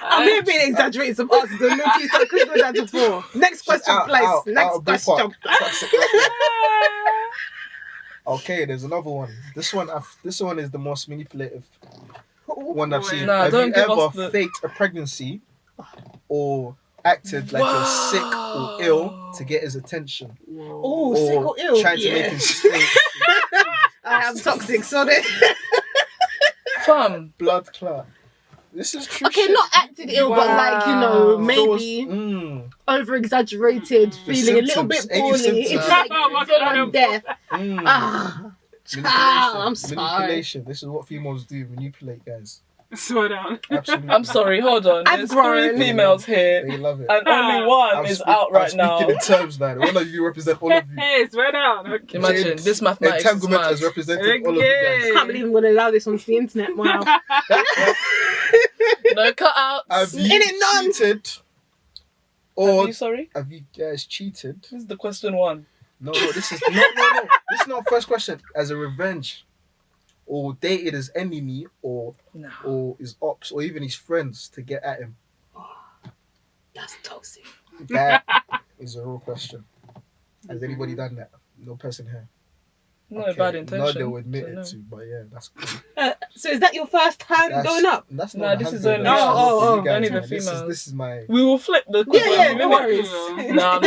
I'm here being exaggerating some answers. Don't look at I couldn't do that before. Next question, out, please. out Next of the question. park. Toxic already. Okay, there's another one. This one is the most manipulative one I've seen. Nah, Have don't you give ever us the- faked a pregnancy or acted like you're sick or ill to get his attention? Oh, sick or ill? Trying to make him stay. I am toxic, sorry. Fam. Blood clot. This is true. Okay, shit. not acting ill, but like, you know, Those- maybe over exaggerated, The feeling a little bit symptoms, any poorly. symptoms. It's like Oh my you feel God. like death. Mm. Ah. I'm sorry. Manipulation. This is what females do. Manipulate guys. Slow down. Absolutely. I'm sorry, hold on. I've There's grown. 3 females here, They love it. and only one I'm is speak- out right I'm now. speaking in terms now. One of you represent all of you. Hey, slow down. Okay. Imagine, Jade, this mathematics is Entanglement mad. has represented all of you I guys. can't believe I'm going to allow this onto the internet. Wow. No cutouts. Have you In it, none. cheated? Are Or you sorry? have you guys cheated? This is the question 1. No, this is no. This is not first question. As a revenge, or dated his enemy, or No. his ops, or even his friends to get at him. That's toxic. That is a real question. Has anybody done that? No person here. No Okay, bad intention. No, they'll admit so it no. to, but yeah, that's cool. So is that your first time going up? That's Nah, not this the is husband. only- This is Oh, you guys, only the man. females. This is my. We will flip the Yeah, we no will- worries. Nah, I'm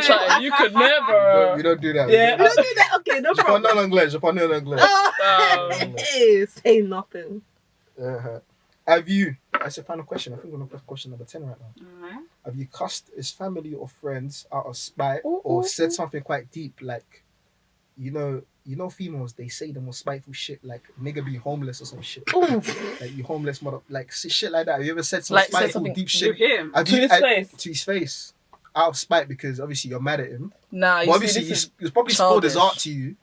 chatting. You could never. We don't do that. Yeah. Don't do that. Okay, no Je parle problem. en anglais. Je parle en anglais. Say nothing. Have you? That's a final question. I think we're on question number 10 right now. Alright. Have you cussed his family or friends out of spite, or said something quite deep, like, you know, females, they say the most spiteful shit, like nigga be homeless or some shit, like you homeless mother, like shit like that. Have you ever said some Like, say spiteful something deep To shit? him. Have To you- his face. To his face, out of spite, because obviously you're mad at him. Nah, But you obviously see, this is he's probably spoiled his childish. art to you,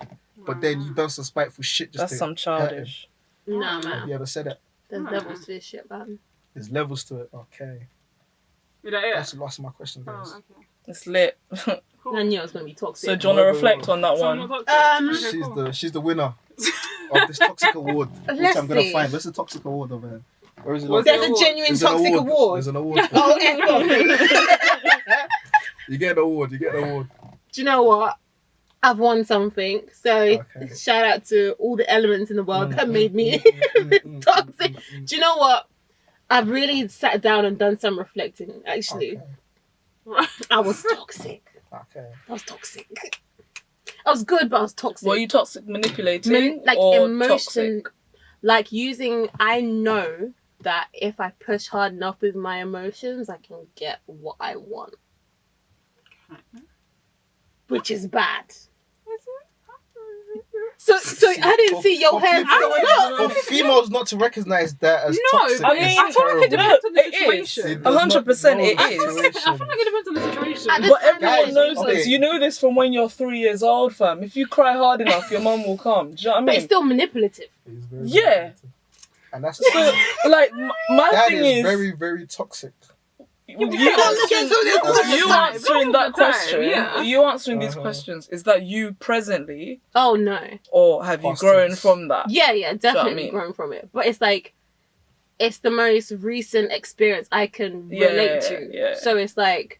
but then you done some spiteful shit just that's to some hurt him. childish. No, Have man. you ever said that? There's levels to this shit, man. There's levels to it. Okay, Is that it? that's the last of my questions, guys. Oh, okay. It's lit. Cool. I knew I was going to be toxic. So do you want to reflect on that Someone one? talk to- Okay, cool. She's the winner of this toxic award, which Let's I'm gonna see. find. Where's the toxic award over there? Where is it? What's located? There's a genuine There's an toxic award. There's an award. For it. Oh, F You get an award. You get an award. Do you know what? I've won something. So Okay. shout out to all the elements in the world that made me toxic. Mm. Do you know what? I've really sat down and done some reflecting, actually. I was toxic. Okay. I was toxic. I was good, but I was toxic. Were you toxic manipulating like or emotion, toxic? like using. I know that if I push hard enough with my emotions, I can get what I want. Which is bad. So I didn't see your hands going up. For females not to recognize that as toxic. I mean, I feel like it depends on the situation. 100% it is. I feel like it depends on the situation. But everyone knows okay. this. You know this from when you're 3 years old, fam. If you cry hard enough, your mum will come. Do you know what I mean? But it's still manipulative. It's very Yeah. manipulative. And that's So, like, my that thing is is... very, very toxic. You answering that question, yeah. you answering these questions, is that you presently, Oh no. or have you Past grown tense. from that? Yeah, definitely I mean? grown from it. But it's like, it's the most recent experience I can relate to. Yeah. So it's like,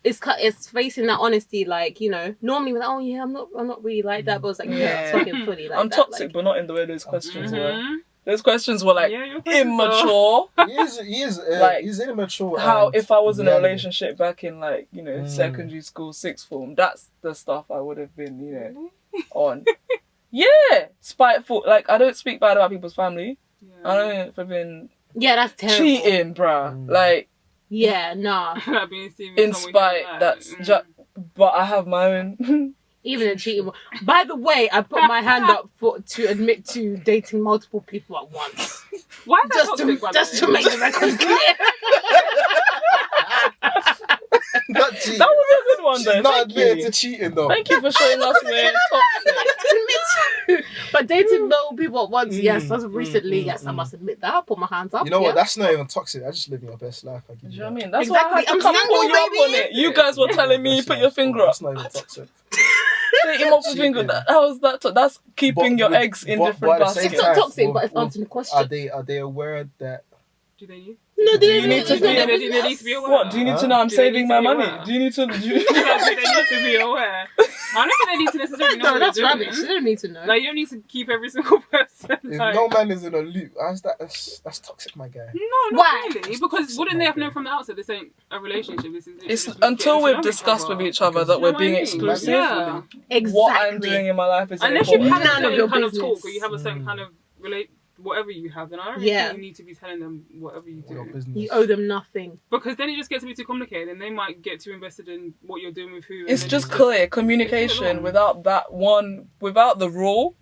it's facing that honesty. Like, you know, normally we're like, oh yeah, I'm not really like that. But it's like, yeah, it's fucking fully like I'm that. toxic, Like, but not in the way those questions were. Mhm. Those questions were like Yeah, your questions immature. He is Like, he's immature. How and if I was in a reality. relationship back in like, you know, secondary school, sixth form, that's the stuff I would have been, you know, on. Yeah, spiteful. Like, I don't speak bad about people's family. I don't flipping yeah, that's terrible. cheating, bruh. Like, Yeah, nah. in spite, that's but I have my own. Even a cheating. By the way, I put my hand up to admit to dating multiple people at once. Why is that toxic, by the Just to way? make the record clear. Not cheating. That was a good one, She's though. not Thank admitted you. to cheating though. Thank you for showing us we're toxic. But dating multiple people at once, yes. As of recently, yes, I must admit that. I put my hands up. You know what? yeah. That's not even toxic. I just live your best life. I give Do you you know that. what I mean? That's Exactly. why I had to I'm come single, pull you up baby. on it. You guys were telling me, Best put life. your finger That's up. not even toxic. Take him off the finger. How is that? That's keeping your eggs in different at the same It's baskets. not time, toxic, but it's answering the question. Are they aware that? Do they need? No, Do you need to Do they need to be aware? What? Do you need to know I'm Do they saving need my to be money? aware? Do you need to? Do they need to be aware? I don't think they need to necessarily know No, what that's they're rubbish. doing. You don't need to know. Like, you don't need to keep every single person. If Like, no man is in a loop, that's toxic, my guy. no, not Why? really. Because wouldn't they have known from the outset this ain't a relationship? This is It's just until getting to we've know discussed each other. with each other that You we're know being what I mean? exclusive. Yeah. Exactly. What I'm doing in my life is Unless you have important. None a of your certain kind of business. talk or you have a certain kind of whatever you have, then I don't Yeah. think you need to be telling them whatever you Your do. business. You owe them nothing. Because then it just gets to be too complicated and they might get too invested in what you're doing with who. and It's then just you clear communication without the rule.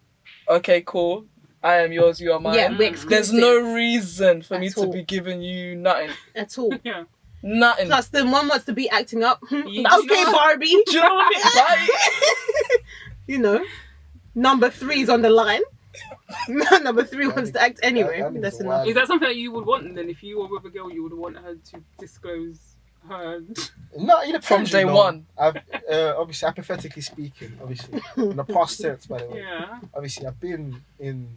Okay, cool. I am yours, you are mine. Yeah, we're exclusive. There's no reason for me At to all. be giving you nothing. At all. Yeah. Nothing. Plus, the one wants to be acting up. Yeah. Okay, Barbie. Do you know what I mean? Bye. You know, number 3's on the line. Number 3 wants to act anyway. that That's is enough. wild. Is that something that you would want then? If you were with a girl, you would want her to disclose her. No, it depends. From day you know. one. I've obviously, hypothetically speaking, obviously, in the past tense, by the way. Yeah. Obviously, I've been in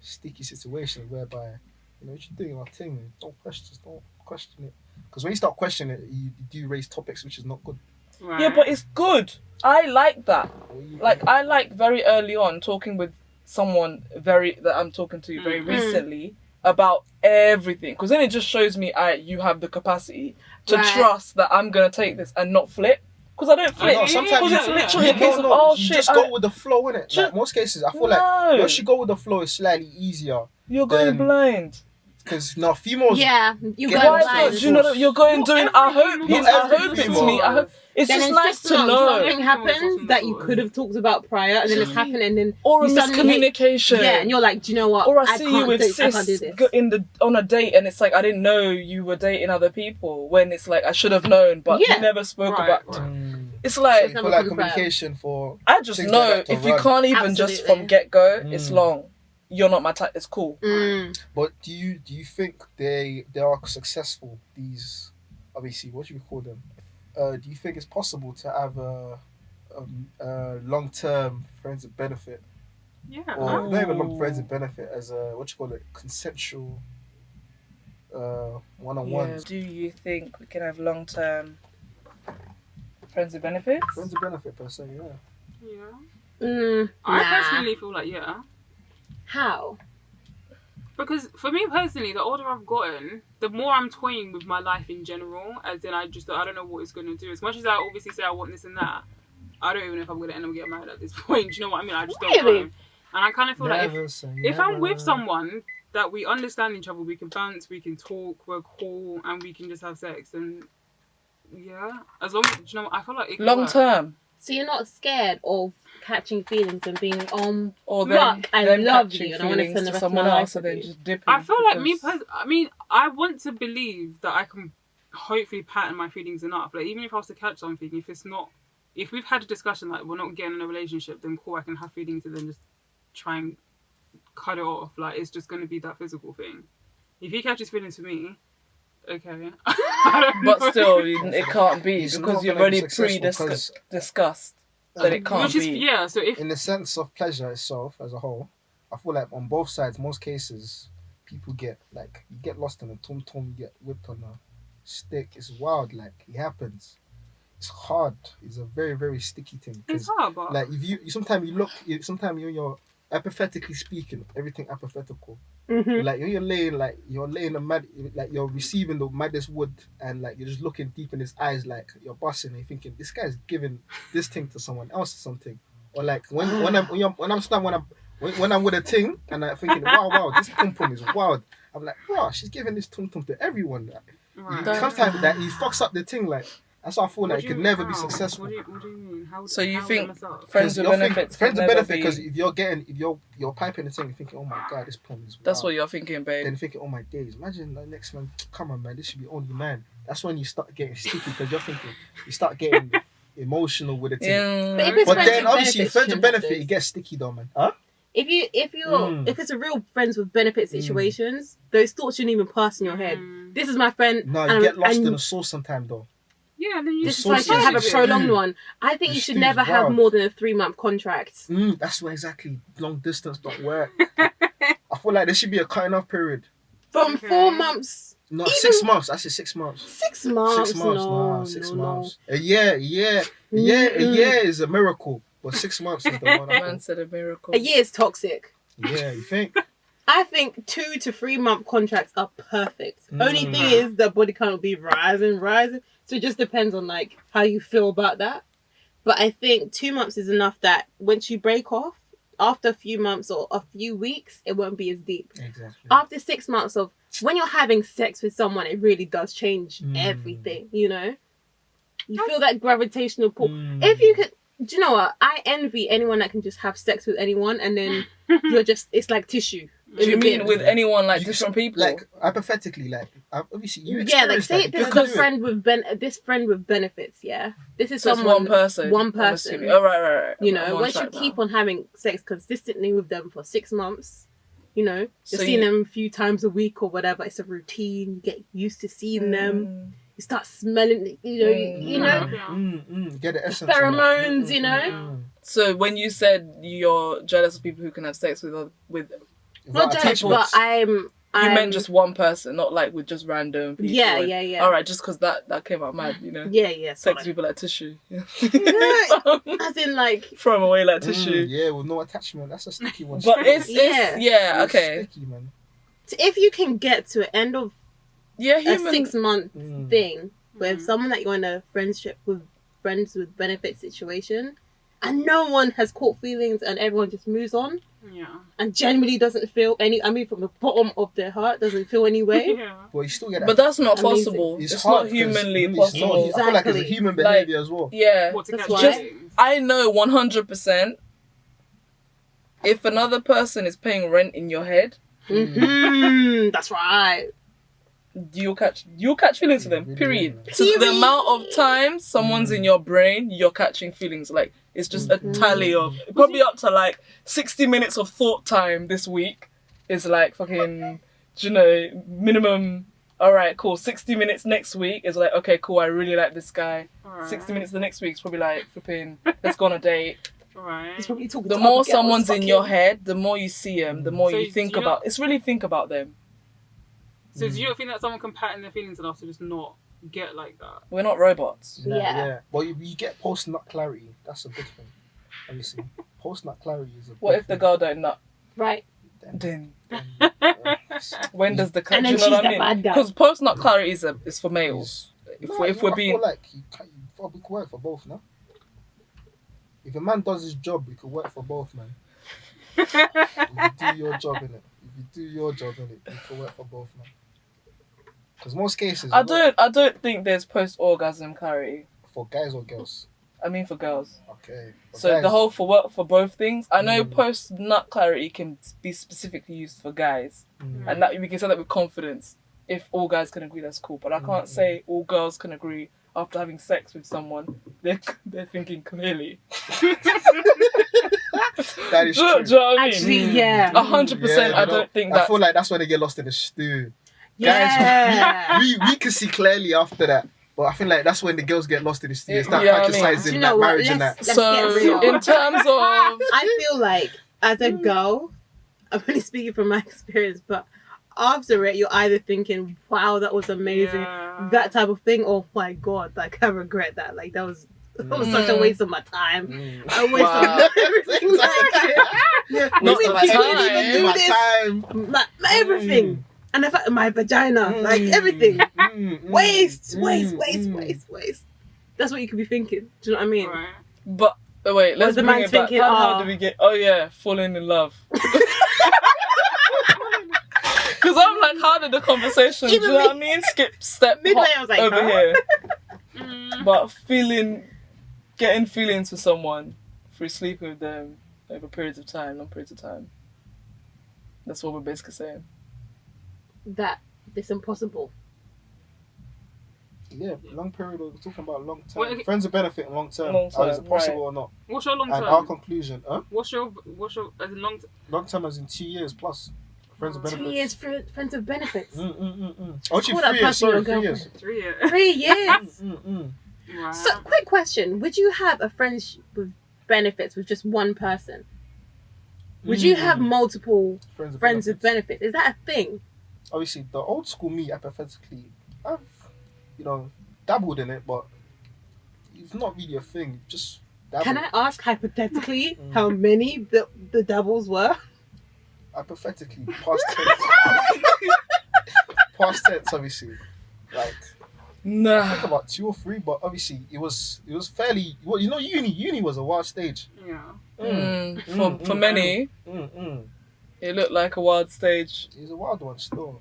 sticky situations whereby, you know, what you're doing, my thing, don't question it. Because when you start questioning it, you do raise topics which is not good. Right. Yeah, but it's good. I like that. Or you- Like, I like very early on talking with someone that I'm talking to very recently about everything. Because then it just shows me you have the capacity to Right. trust that I'm going to take this and not flip. Because I don't flip. No, sometimes Because you- it's literally a case of, you shit. just go with the flow, innit? Like, most cases, I feel like No. once you go with the flow, it's slightly easier. You're going then- blind. Because now females, Yeah, you Get go why Why blind. not? Do you know that you're going doing, I hope it's female. me. I hope it's Then just in nice 6 to months, know. something happens that you could have talked about prior, and then it's happened, and then Or a you suddenly hate- miscommunication. Yeah, and you're like, do you know what? Or I see you can't with do- I can't do sis this. on a date, and it's like I didn't know you were dating other people. When it's like I should have known, but Yeah. you never spoke Right, about. right. It's so like you feel like communication for I just things know like that to if you run. can't even just Absolutely. from get go, it's long. You're not my type. It's cool. But do you think they are successful? These, obviously, what do you call them? Do you think it's possible to have a long-term friends with benefit, Yeah. or not even long friends with benefit, as a consensual one-on-ones? Do you think we can have long term friends with benefits? Friends with benefit per se, yeah. Yeah. I Nah. personally feel like How? because for me personally, the older I've gotten, the more I'm toying with my life in general. As in, I don't know what it's gonna do. As much as I obviously say I want this and that, I don't even know if I'm gonna end up getting married at this point. Do you know what I mean? I just don't Really? know. And I kind of feel like if I'm with someone, that we understand each other, we can bounce, we can talk, we're cool, and we can just have sex, and yeah, as long as, you know, I feel like it can Long work. term. So you're not scared of catching feelings and being or look, I love catching you and I want to feelings spend the to rest someone of my else life and with then you. just dipping. I feel like I want to believe that I can hopefully pattern my feelings enough. Like, even if I was to catch something, if we've had a discussion like we're not getting in a relationship, then cool, I can have feelings and then just try and cut it off. Like, it's just going to be that physical thing. If he catches feelings for me, okay. But still, it can't be It's because not you've gonna be already successful discussed that it can't be. Yeah, so if in the sense of pleasure itself as a whole, I feel like on both sides, most cases, people get like you get lost in a tum tum, you get whipped on a stick. It's wild, like it happens. It's hard. It's a very very sticky thing. it's hard, but Like if you sometimes you're hypothetically speaking, everything hypothetical. Mm-hmm. Like you're laying a mad, like you're receiving the maddest wood, and like you're just looking deep in his eyes, like you're busting, and you're thinking this guy's giving this thing to someone else or something. Or like when I'm with a ting and I'm thinking, wow, this pum pum is wild. I'm like, bro, she's giving this tum tum to everyone. right. Sometimes that he fucks up the thing, like that's why I feel like it could never be How? successful. What do you mean? How, So you how think mess up? friends with benefits? Friends could with never benefit, because be- if you're piping the thing, you're thinking, oh my god, this pum is wild. That's what you're thinking, babe. Then thinking, oh my days, imagine the next man, come on man, this should be only man. That's when you start getting sticky, because you're thinking, you start getting emotional with it. Yeah. But if it's But friends then with obviously benefits, friends with shouldn't benefit, have it gets sticky though, man. Huh? If it's a real friends with benefit situations, those thoughts shouldn't even pass in your head. This is my friend. No, you and- get lost and in the sauce sometimes though. Yeah, then you This is The why you sauce should have a is prolonged stew. one. I think The you should stew's never have wild. more than a 3-month contract. That's where exactly long distance don't work. I feel like there should be a cutting off period. From Okay. 4 months. No, Even- 6 months. I said 6 months. 6 months. 6 months, No, 6 no, months. A year is a miracle, but 6 months is the one. I Man think. said a miracle. A year is toxic. Yeah, you think? I think 2 to 3 month contracts are perfect. Only thing is the body count will be rising. So it just depends on like how you feel about that. But I think 2 months is enough that once you break off, after a few months or a few weeks, it won't be as deep. Exactly. After 6 months of when you're having sex with someone, it really does change everything, you know? You feel that gravitational pull. If you could, do you know what? I envy anyone that can just have sex with anyone and then it's like tissue. Do you mean with anyone, like You different s- people? Like hypothetically, like obviously you Yeah, like experience say that. this is You a do it. friend with this friend with benefits, yeah? This is So it's someone, one person. One I'm person. assuming. Oh, right. You I'm know, on once you track now. keep on having sex consistently with them for 6 months, you know, you're So seeing you- them a few times a week or whatever. It's a routine. You get used to seeing them. You start smelling, you know, Get the essence. pheromones, you know. So when you said you're jealous of people who can have sex with Not jealous, but you meant just one person, not like with just random people. Yeah, and- yeah. All right, just because that came out mad, you know. Yeah. Sex Sorry. people like tissue. As in, like, Throw them away like tissue. Yeah, with no attachment. That's a sticky one. But it's Yeah. okay. Sticky, man. if you can get to an end of Yeah, a human. 6-month thing with someone that you're in a friends with benefit situation, and no one has caught feelings, and everyone just moves on, and genuinely doesn't feel any. I mean, from the bottom of their heart, doesn't feel any way. But you still get. But that's not Amazing. possible. It's It's hard not humanly because it's possible. not- I feel like it's a Exactly. human Like- behavior as well. Yeah. What to That's catch why- feelings. I know 100% if another person is paying rent in your head, That's right. you'll catch feelings for them. really, Period. really. So the Period. amount of time someone's in your brain, you're catching feelings. Like it's just a tally of probably up to like 60 minutes of thought time this week is like fucking, you know, minimum. All right, cool. 60 minutes next week is like, okay, cool. I really like this guy. Alright. 60 minutes the next week is probably like flipping. Let's go on a date. Right. He's probably talking The to more other girls, someone's in fucking- your head, the more you see them, the more So you think do you about. not- It's really think about them. So do you not think that someone can pattern their feelings enough to just not get like that? We're not robots. Yeah. But you get post nut clarity. That's a good thing. Obviously, post nut clarity is a. What good if the thing. girl don't nut? Right. Then Uh, when does the And then do you know she's what I the mean? bad guy. Because post nut clarity is for males. If No, we're I being feel like you could work for both, no? If a man does his job, we could work for both, man. If you do your job, innit? If you do your job, innit? You can work for both, man. Because most cases, I don't think there's post-orgasm clarity. for guys or girls. I mean for girls. Okay. For So guys, the whole for both things. I know post-nut clarity can be specifically used for guys, and that we can say that with confidence. If all guys can agree, that's cool. But I can't say all girls can agree after having sex with someone. They're thinking clearly. that is Do true. you know what I mean? Actually, yeah. 100%. I don't think that. I feel like that's when they get lost in the stew. Yeah. Guys, we can see clearly after that. But I feel like that's when the girls get lost in the stew. Start Yeah, I mean, fantasizing do you that know what? marriage and that. Let's So get real. in terms of I feel like as a girl, I'm only speaking from my experience, but after it, you're either thinking, "Wow, that was amazing," that type of thing, or "My God, like I regret that. Like that was such a waste of my time. A waste of everything. Not Like, the time. Like everything." And I felt my vagina, like everything. Waste. That's what you could be thinking. Do you know what I mean? Right. But wait, let's the bring man it back. thinking, How do we get? Oh yeah, falling in love. Because I'm like, how did the conversation? Do you know what I mean? Step Midway, I was like, over huh? here. But getting feelings for someone through sleeping with them over periods of time, long periods of time. That's what we're basically saying. That it's impossible. Yeah, long period. We're talking about long term. Well, okay. Friends of benefit and long term. Long term, Is it possible right. or not? What's your long And our term? conclusion, What's your as in long? long term as in 2 years plus. Friends of 2 benefits. years for friends of benefits. Actually, Call that 3 years. person Sorry, your 3 years. 3 years. 3 years. Wow. So, quick question: would you have a friendship with benefits with just one person? Would you have multiple friends with benefits? Is that a thing? Obviously, the old school me, hypothetically, I've, dabbled in it, but it's not really a thing. Just dabble. Can I ask hypothetically how many the doubles were? Hypothetically, past tense. Past tense, obviously. Like, I Nah. think about 2 or 3, but obviously it was fairly. Well, uni was a wild stage. Yeah. For many, it looked like a wild stage. It's a wild one still.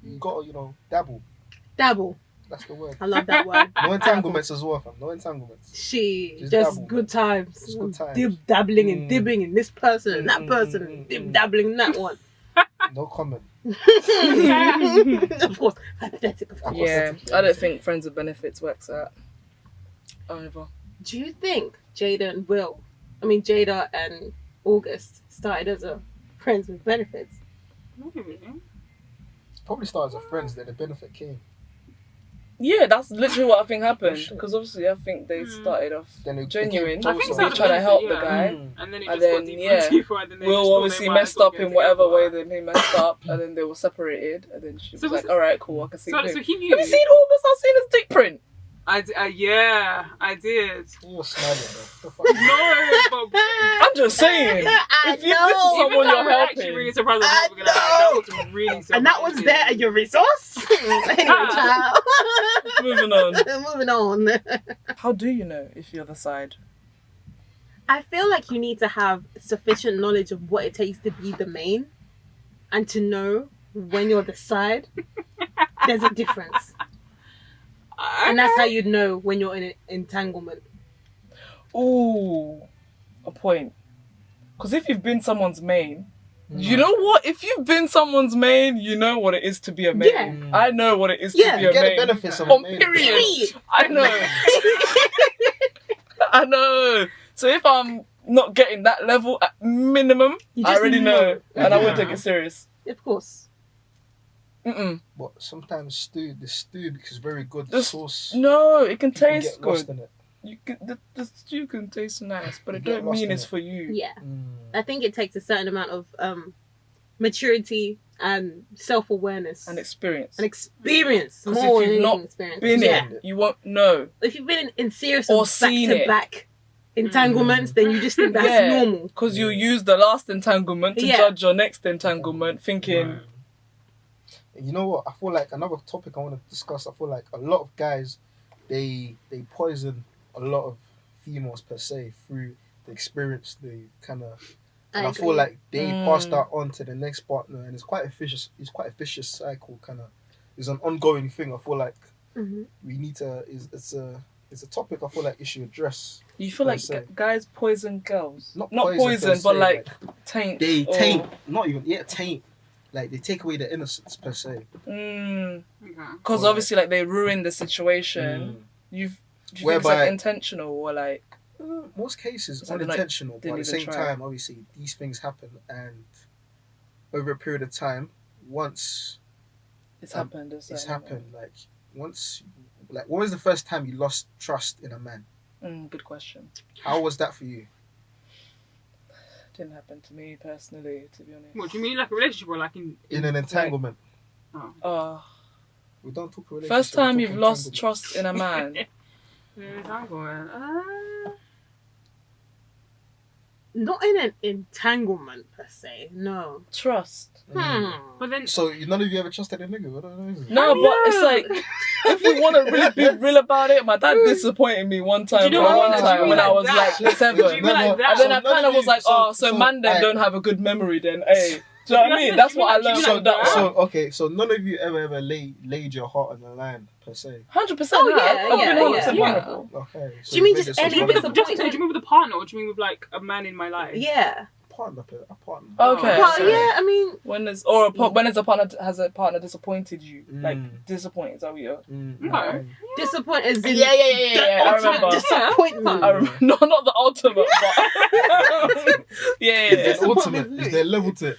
You gotta, dabble. Dabble. That's the word. I love that word. No entanglements as well, fam. No entanglements. Just dabble. good times. Just good times. Dib dabbling and dibbing in this person and that person and dib dabbling in that one. No comment. Of course, hypothetical. Of course. Yeah, I don't think friends with benefits works out either. Do you think Jada and August started as a friends with benefits? Maybe. Probably started as a friends, then the benefit came. Yeah, that's literally what I think happened. shit. Because obviously, I think they started off Then it genuine. became I think closer. so. Trying to help the Yeah. guy. And then it And just got then, deeper yeah, and deeper. And then they just Will thought obviously they might messed as well up get in whatever together. way that he messed up, and then they were separated, and then she So was was like, "Alright, cool, I can see." So him." he knew. Have you seen August? I've seen his dick print. Yeah, I did. You were smiling, bro. No, but I'm just saying. If you this is someone even though you're we're actually helping, really surprised that we're gonna have, that was really surprising. And that was there at your resource? Anyway, child. moving on. Moving on. How do you know if you're the side? I feel like you need to have sufficient knowledge of what it takes to be the main and to know when you're the side. There's a difference. And that's how you'd know when you're in an entanglement. Ooh, a point. Because if you've been someone's main, you know what? If you've been someone's main, you know what it is to be a main. Yeah. I know what it is Yeah. to be You a get main. the benefits of On it. period. I know. I know. So if I'm not getting that level at minimum, You I just already know. And I won't Yeah. take it serious. Of course. But sometimes the stew because very good The sauce. No, it can you can taste get lost good. in it. You can, the stew can taste nice, but You it get don't lost mean in it's it. for you. Yeah. I think it takes a certain amount of maturity and self-awareness. And experience. And experience. 'Cause More if than you've not anything, experience. Been yeah. in, you won't know. If you've been in serious Or seen it. back-to-back entanglements, then you just think that's Yeah. normal. Because you use the last entanglement to Yeah. judge your next entanglement, thinking, You know what? I feel like another topic I want to discuss. I feel like a lot of guys, they poison a lot of females per se through the experience they kind of And I feel like they pass that on to the next partner, and it's quite a vicious cycle, kind of. It's an ongoing thing. I feel like we need to. It's a topic I feel like you should address. You feel like guys poison girls? Not poison, se, but like taint. They taint. Not even taint. Like they take away the innocence per se. Because obviously, like they ruin the situation. Do you think it's like intentional or like? Most cases unintentional, but at the same time, obviously, these things happen, and over a period of time, once it's happened. Like once, like when was the first time you lost trust in a man? Good question. How was that for you? Didn't happen to me personally, to be honest. What do you mean, like a relationship or like in an entanglement? Like, we don't talk relationship. First time you've lost trust in a man. Entanglement. Not in an entanglement per se, no. Trust. But then, so none of you ever trusted a nigga? No, but it's like if we want to really be real about it, my dad disappointed me one time. When I was like 7, and then I kind of was like, so man, then don't have a good memory. Then, hey, do you know what I mean? That's what I learned from that. So none of you ever laid your heart on the line per se. 100%. Oh yeah, I've been honest and vulnerable. Okay. So do you mean just any? Do you mean with a partner, or do you mean with like a man in my life? Yeah. A partner. Okay. Well, yeah, I mean, when has a partner disappointed you? Like disappointed, is that what you're? No. Disappointed. Yeah. I remember. Disappointment. No, not the ultimate, but yeah. Is there ultimate? Is there a level to it?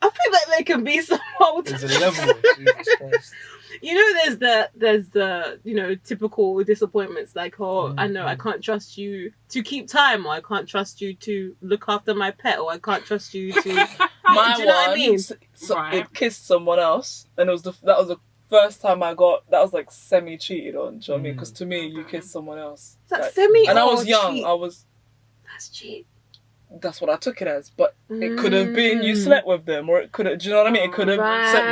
I feel like there can be some ultimate. There's a level. Jesus Christ. You know, there's the typical disappointments like, I know I can't trust you to keep time, or I can't trust you to look after my pet, or I can't trust you to. My do you know what I mean? It kissed someone else, and that was the first time I got that was like semi cheated on. Do you know what I mean? Because to me, you kissed someone else. Is that semi? And I was young. Cheat? That's cheat. That's what I took it as, but it could have been you slept with them, or it could have. Do you know what I mean? It could have. So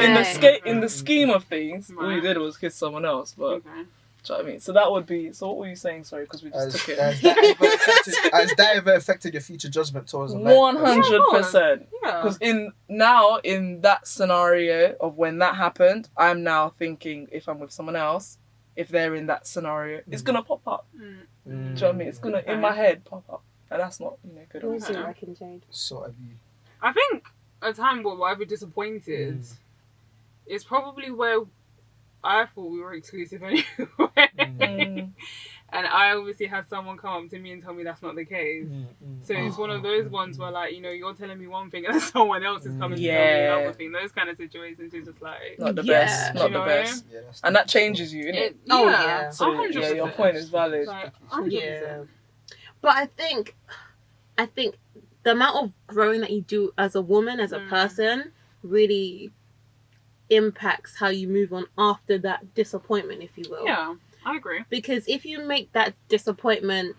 in the scheme of things, all you did was kiss someone else. But do you know what I mean? So that would be. So what were you saying? Sorry, because we just took it. Has that ever affected your future judgment towards a man? 100%. Because in that scenario of when that happened, I'm now thinking if I'm with someone else, if they're in that scenario, it's gonna pop up. Do you know what I mean? It's gonna in my head pop up. And that's not, good. So have you? I think a time where I've been disappointed is probably where I thought we were exclusive anyway. And I obviously had someone come up to me and tell me that's not the case. So it's one of those ones where, like, you're telling me one thing and then someone else is coming to tell me another thing. Those kind of situations is just like... Not the best. Not the best. Yeah, and that changes you, innit? Oh, yeah. So, 100%. Your point is valid. Like, 100%. But I think the amount of growing that you do as a woman, as a person, really impacts how you move on after that disappointment, if you will. Yeah, I agree. Because if you make that disappointment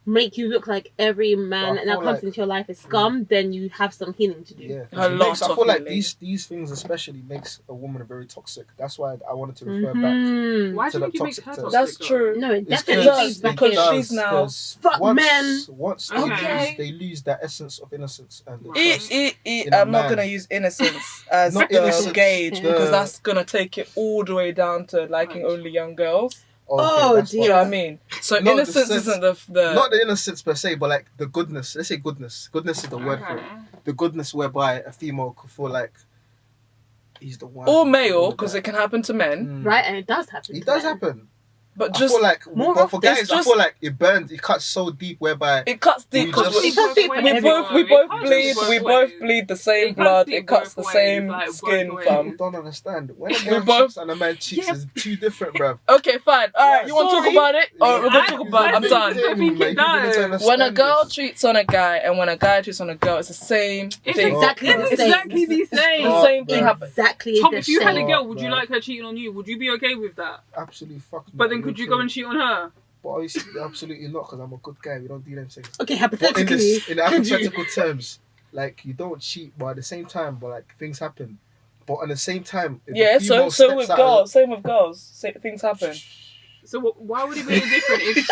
make you look like every man that now comes into your life is scum, then you have some healing to do. Yeah, I feel like these things especially makes a woman very toxic. That's why I wanted to refer back. Why to do the you make her toxic toxic? That's true. No, it definitely does because she's now fuck men. Once they lose that essence of innocence and I'm not gonna use innocence as the gauge because that's gonna take it all the way down to liking only young girls. Oh dear. Do you know what I mean? So innocence isn't the not the innocence per se, but like the goodness. Let's say goodness. Goodness is the word for it. The goodness whereby a female could feel like he's the one. Or male, because it can happen to men. Right, and it does happen. It does happen. But just I feel like for guys, I feel like it burns. It cuts so deep, whereby it cuts deep because we both bleed the same blood. It cuts the same skin. I don't understand. When a girl cheats and a man cheats is too different, bruv. Okay, fine. All right, you want to talk about it? Or we're gonna talk about it. I'm done. When a girl cheats on a guy and when a guy cheats on a girl, it's the same thing. Exactly the same. The same thing happens. Exactly. Tom, if you had a girl, would you like her cheating on you? Would you be okay with that? Absolutely fucking. But then could you go and cheat on her? But obviously, absolutely not, because I'm a good guy. We don't do them things. Okay, hypothetically. In the hypothetical terms, like, you don't cheat, but at the same time, things happen. But at the same time, so with girls, same with girls, things happen. So why would it be different if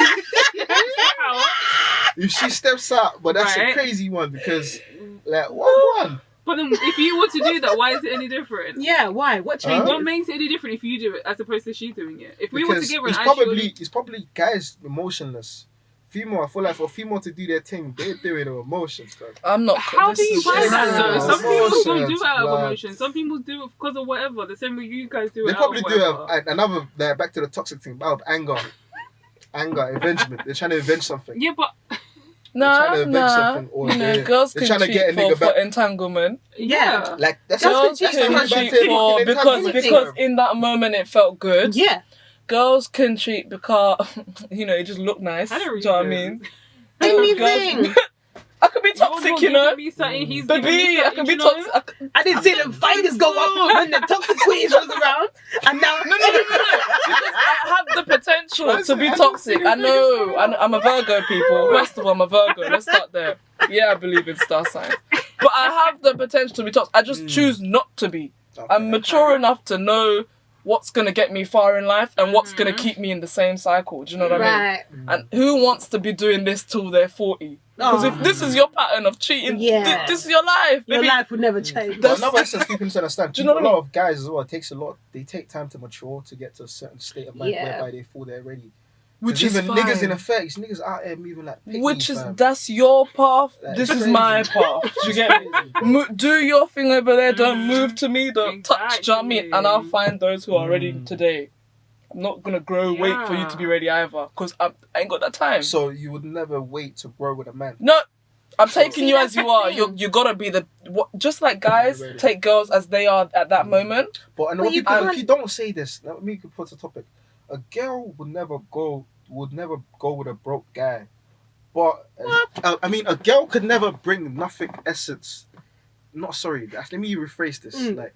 if she steps out, but that's a Right. crazy one because, like, what one? But then, if you were to do that, why is it any different? Yeah, why? What changes? What makes it any different if you do it as opposed to she doing it? If we were Because together it's and it's probably guys emotionless. Female, I feel like for a female to do their thing, they're doing it with emotions, bro. I'm not. How do you buy that though? emotions, Some people don't do it out of blood. emotion. Some people do it because of whatever. The same way you guys do it They out probably of do whatever. another, back to the toxic thing, out of anger, avengement. They're trying to avenge something. Yeah, but trying to invent something, or You know, they're- girls they're can trying to get a cheat nigga for back. entanglement. yeah. Like that's Girls that's can the cheat thing. for Fucking because entanglement. in that moment it felt good. Yeah. Girls can cheat because it just looked nice. I Do don't you know what I reason. mean? Anything. I could be toxic, you know. Baby, I can be toxic. I didn't see the fingers go up when the toxic queen was around, and now No. Because I have the potential to be toxic. I know. I'm a Virgo, people. First of all, I'm a Virgo. Let's start there. Yeah, I believe in star signs. But I have the potential to be toxic. I just choose not to be. Okay. I'm mature enough to know what's going to get me far in life and what's going to keep me in the same cycle. Do you know what I mean? right. And who wants to be doing this till they're 40? Because if this is your pattern of cheating, Yeah. this is your life. Your Baby. life would never change. But another essence people need to understand. Do you know what I a lot mean? of guys as well, it takes a lot. They take time to mature to get to a certain state of mind Yeah. whereby they feel they're ready. Which 'Cause is even niggas in fine. the 30s, niggas out here moving like pygmies, Which is, fam. that's your path. Like, This it's is crazy. my path. Do you get me? Do your thing over there. Don't move to me. Don't touch. Do you know what I mean? And I'll find those who are ready today. I'm not gonna grow wait for you to be ready either, because I ain't got that time. So you would never wait to grow with a man. No, I'm taking See, you that's as you the are. thing. You gotta be just like guys Ready. take girls as they are at that moment. But I know But you people, can't- if you don't say this, let me put a topic. A girl would never go with a broke guy. But I mean, a girl could never bring nothing essence. Not sorry. Let me rephrase this. Like,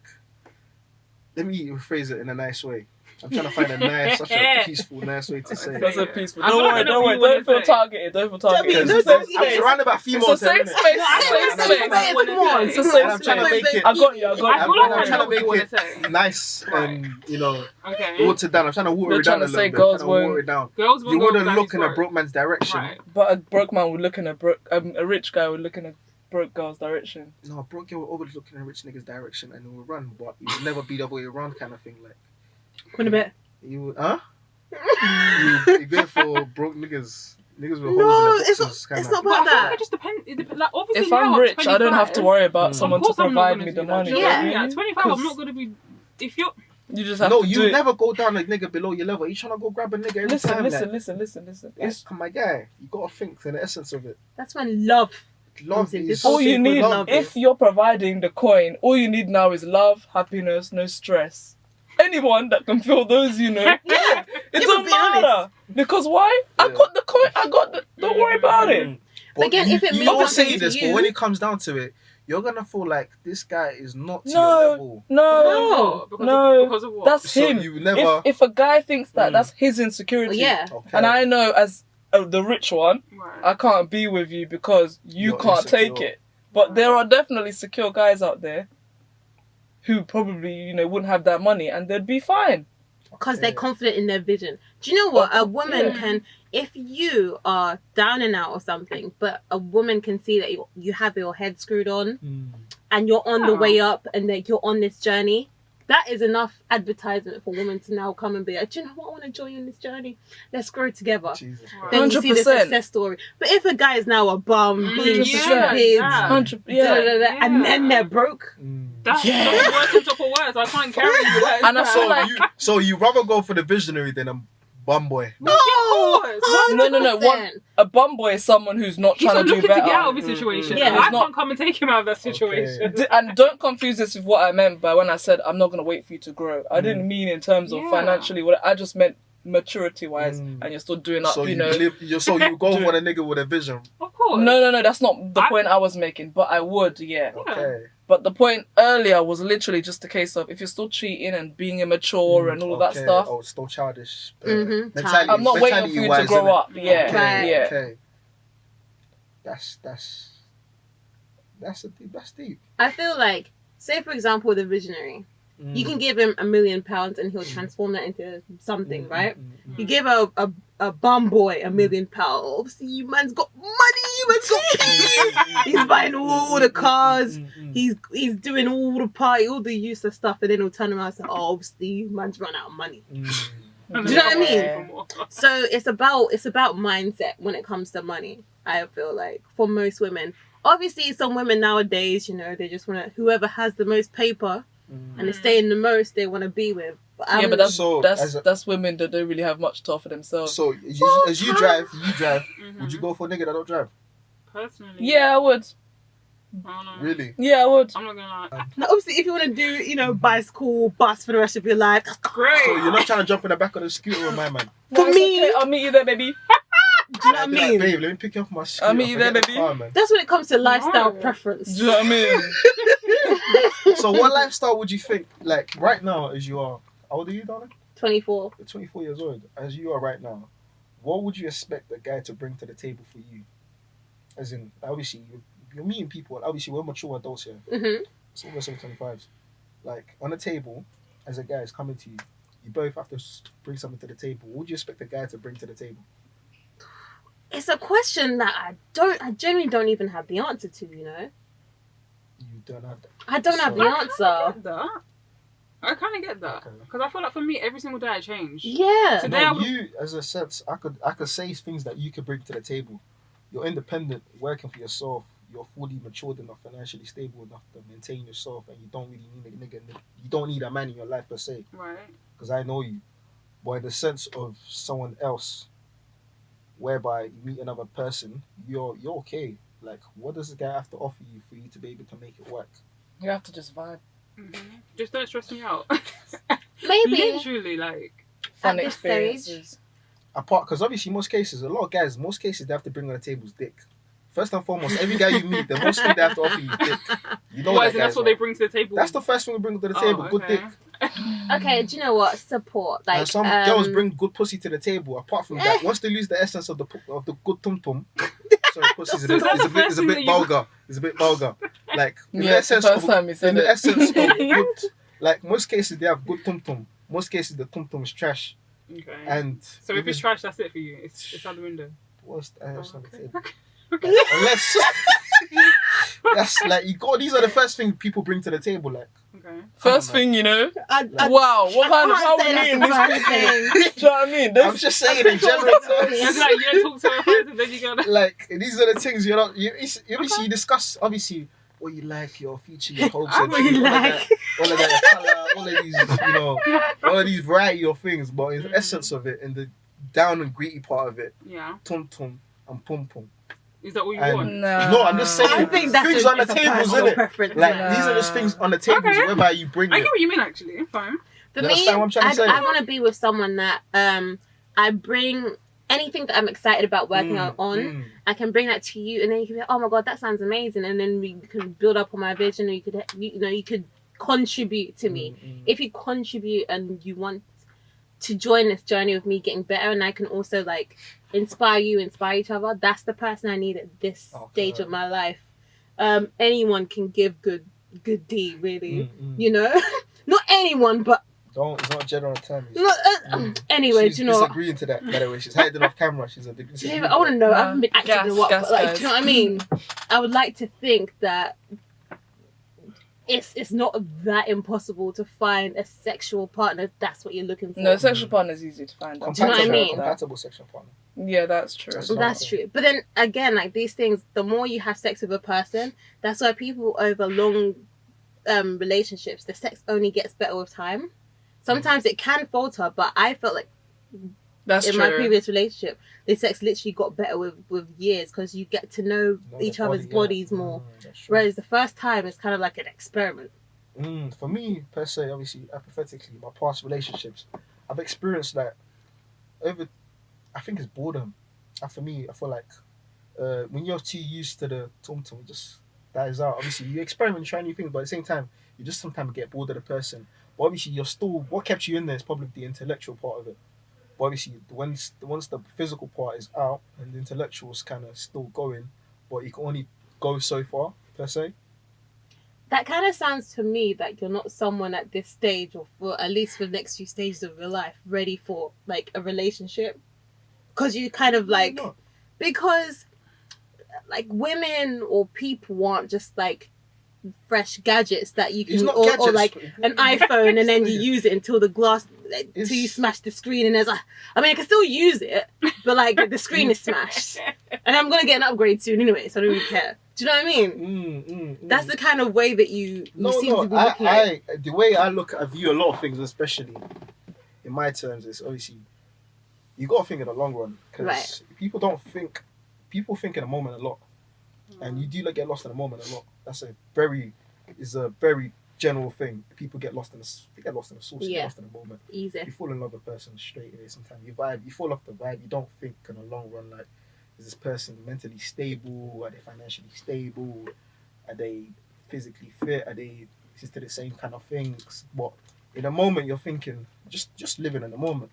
let me rephrase it in a nice way. I'm trying to find such a peaceful, nice way to say That's it. a peaceful. I feel like I know what you Don't wanna feel say. targeted. Don't feel targeted. Jamie, Because don't I'm say surrounded by It's females. a safe here, innit? space. No, I It's know a what safe you're space. saying. It's a And safe I'm trying to space. make it. I got you. I I'm feel like I trying know to what you want make to say. nice and Okay. watered down. I'm trying to water You're it down trying a to little say bit. girls I'm trying to won't- water it down. Girls will You go wouldn't without look his in a work. broke man's direction. Right. But a broke man would look in a rich guy would look in a broke girl's direction. No, a broke girl will always look in a rich nigga's direction and it will run, but it will never be the other way around kind of thing. Like, Quit a bit. you would, huh? You go for broke niggas. Niggas with No, holes in it's their not. boxes. It's kinda. not But I about feel like that. it just depends. It depends. Like, obviously, If now I'm at rich, I don't have to 25, worry about Mm. someone of to course I'm not provide gonna me do the that. money. Do you know what I mean? Yeah. At 25, I'm 'Cause not gonna be. If you're You just have No, to you do it. never go down a nigga below your level. You trying to go grab a nigga every time. Listen. Like, come my guy. You gotta think to the essence of it. That's when love. Love in. is This All you sacred need, love. if you're providing the coin, all you need now is love, happiness, no stress. Anyone that can feel those, Yeah. it Yeah, don't but be matter. Because why? I Yeah. got the coin. Don't worry about it. But Again, you, if it you means always say something to this, but you- when it comes down to it, you're gonna feel like this guy is not to your No, level. no, because Because of what? that's So him. you never. If a guy thinks that, that's his insecurity. Well, yeah. Okay. And I know as the rich one, Right. I can't be with you because you You're can't take insecure. it. But there are definitely secure guys out there who probably, wouldn't have that money and they'd be fine. Because Okay. they're confident in their vision. Do you know what? A woman yeah. can, if you are down and out or something, but a woman can see that you have your head screwed on and you're on the Yeah. way up and that you're on this journey, that is enough advertisement for women to now come and be like, do you know what? I want to join you in this journey. Let's grow together. Jesus Right. Then you see the 100%. success story. But if a guy is now a bum, being 100%. stupid, Yeah. 100, da, yeah. da, da, da, and then they're broke. That's Yeah. worse on top of worse. I can't carry you. That And I is feel bad. like- So you rather go for the visionary than a bum boy. No, No. 100%. A bum boy is someone who's not He's trying not to do looking to better. get out of his situation. Yeah. I He's not- can't come and take him out of that situation. And don't confuse this with what I meant by when I said I'm not going to wait for you to grow. I didn't mean in terms of Yeah. financially. I just meant maturity wise, and you're still doing up, So you you know. so you go for a nigga with a vision. Of course. No, that's not the point I was making, but I would, yeah. Okay. But the point earlier was literally just a case of if you're still cheating and being immature and all of that Okay. stuff, Oh, it's still childish. Mhm. Mentality, I'm not waiting for you to mentality-wise, grow innit? up. Yeah, Right. yeah. Okay. That's deep. I feel like, say for example, the visionary. You can give him £1 million and he'll transform that into something, right? You give a a bum boy £1 million. Obviously, you man's got money. You man's got keys. He's buying all the cars. He's doing all the party, all the useless stuff, and then he'll turn around and say, "Oh, obviously, you man's run out of money." Do you know what I mean? So it's about mindset when it comes to money. I feel like for most women, obviously, some women nowadays, you know, they just want to whoever has the most paper and is staying the most, they want to be with. But that's women that don't really have much to offer themselves. So as you drive, would you go for a nigga that don't drive? Personally, yeah, I would. I don't know. Really? Yeah, I would. I'm not gonna lie. Now, obviously, if you want to do, you know, bicycle, bus for the rest of your life, that's great. So you're not trying to jump in the back of the scooter with my man? For me, okay. I'll meet you there, baby. do you know what I mean? Like, babe, let me pick you up my scooter. I'll meet you there, baby. That's when it comes to lifestyle No. preference. Do you know what I mean? So what lifestyle would you think, like right now as you are, how old are you, darling? 24. You're 24 years old. As you are right now, what would you expect a guy to bring to the table for you? As in, obviously, you're meeting people, obviously we're mature adults here. Mm-hmm. So we're 25s. Like, on the table, as a guy is coming to you, you both have to bring something to the table. What would you expect a guy to bring to the table? It's a question that I genuinely don't even have the answer to, you know? You don't have that. I don't have the answer. I kind of get that. Because I feel like for me, every single day I change. Yeah. Today No, you, as a sense, I could say things that you could bring to the table. You're independent, working for yourself. You're fully matured enough, financially stable enough to maintain yourself, and you don't really need a nigga. You don't need a man in your life per se. Right. Because I know you. But in the sense of someone else, whereby you meet another person, you're okay. Like, what does this guy have to offer you for you to be able to make it work? You have to just vibe. Mm-hmm. Just don't stress me out. Maybe. Literally, like. Fun At this experiences. Apart, because obviously most cases they have to bring on the table is dick. First and foremost, every guy you meet, the most thing they have to offer you is dick. You know That's what they bring to the table. That's the first thing we bring to the table. Good dick. Okay, do you know what? Support. Like, And some girls bring good pussy to the table. Apart from that, once they lose the essence of the good tum tum, sorry, pussy is a bit vulgar. It's a bit vulgar. Like in the essence of good, like most cases they have good tum tum. Most cases the tum tum is trash. Okay. And so if it's trash, that's it for you. It's out the window. What's the ass on the table? Okay. Unless that's like these are the first things people bring to the table. Like first thing, you know. How we mean this thing? Do you know what I mean? I'm just saying in general terms. It's like you don't talk to her first and then you gotta. Like these are the things you obviously you discuss obviously what you like, your future, your hopes, and all of that colour, all of these, you know, all of these variety of things. But in the essence of it, in the down and gritty part of it, tum tum and pum pum. Is that what you want? No, I'm just saying. I think that's things on the tables, isn't it? Preference. Like these are just things on the tables whereby you bring. I get what you mean. Actually, fine. For me, I want to be with someone that I bring anything that I'm excited about working on. I can bring that to you, and then you can be like, oh my god, that sounds amazing, and then we can build up on my vision, and you could contribute to me. If you contribute and you want to join this journey with me getting better, and I can also like inspire each other, that's the person I need at this stage of my life. Anyone can give good D, really. You know, not anyone, but it's not a general term. Anyway, she's do you know? Disagreeing to that, by the way. She's hiding off camera. She's a yeah, I want to know. I haven't been active in what, but like, do you know what I mean? I would like to think that it's not that impossible to find a sexual partner if that's what you're looking for. No, a sexual partner is easy to find. Do you know what I mean? Compatible sexual partner. Yeah, that's true. That's true. But then again, like these things, the more you have sex with a person, that's why people over long relationships, the sex only gets better with time. Sometimes it can falter, but I felt like in my previous relationship, the sex literally got better with years because you get to know each other's bodies more. Whereas the first time it's kind of like an experiment. For me, per se, obviously, hypothetically, my past relationships, I've experienced that I think it's boredom. And for me, I feel like when you're too used to the tum-tum, just dies out. Obviously, you experiment, try new things, but at the same time, you just sometimes get bored of the person. But obviously, what kept you in there is probably the intellectual part of it. But obviously, once the physical part is out and the intellectual is kind of still going, but you can only go so far, per se. That kind of sounds to me like you're not someone at this stage, or for at least for the next few stages of your life, ready for like a relationship. because you kind of like not? because like women or people want just like fresh gadgets that you It's can not or gadgets. like an iPhone and then you It's- use it until the glass until you smash the screen and there's like I mean I can still use it but like the screen is smashed and I'm gonna get an upgrade soon anyway so I don't really care. Do you know what I mean? That's the kind of way that you seem to be looking at it. The way I view a lot of things, especially in my terms, is obviously you got to think in the long run because Right. people think in the moment a lot, and you do get lost in the moment a lot. That's a very general thing. People get lost in the source, get lost in the moment. Easy. You fall in love with a person straight away. Sometimes you vibe, you fall off the vibe. You don't think in the long run like, is this person mentally stable? Are they financially stable? Are they physically fit? Are they into the same kind of things? But in the moment, you're thinking just living in the moment.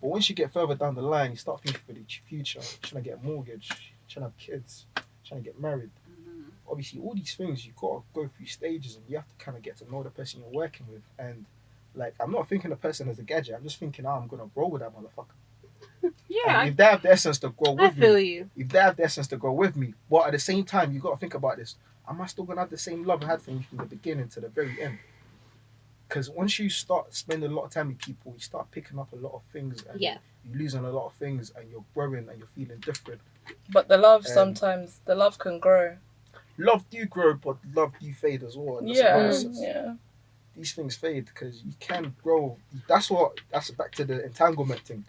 But once you get further down the line, you start thinking for the future. Trying to get a mortgage, trying to have kids, trying to get married. Obviously, all these things you gotta go through stages, and you have to kind of get to know the person you're working with. And like, I'm not thinking the person as a gadget. I'm just thinking, I'm gonna grow with that motherfucker. Yeah. And if they have the essence to grow I with feel me, you. if they have the essence to grow with me, but at the same time, you gotta think about this. Am I still gonna have the same love I had for you from the beginning to the very end? Because once you start spending a lot of time with people, you start picking up a lot of things, and Yeah. you're losing a lot of things, and you're growing, and you're feeling different. But the love sometimes the love can grow. Love do grow, but love do fade as well. And that's Yeah, another sense. yeah. These things fade because you can grow. That's back to the entanglement thing.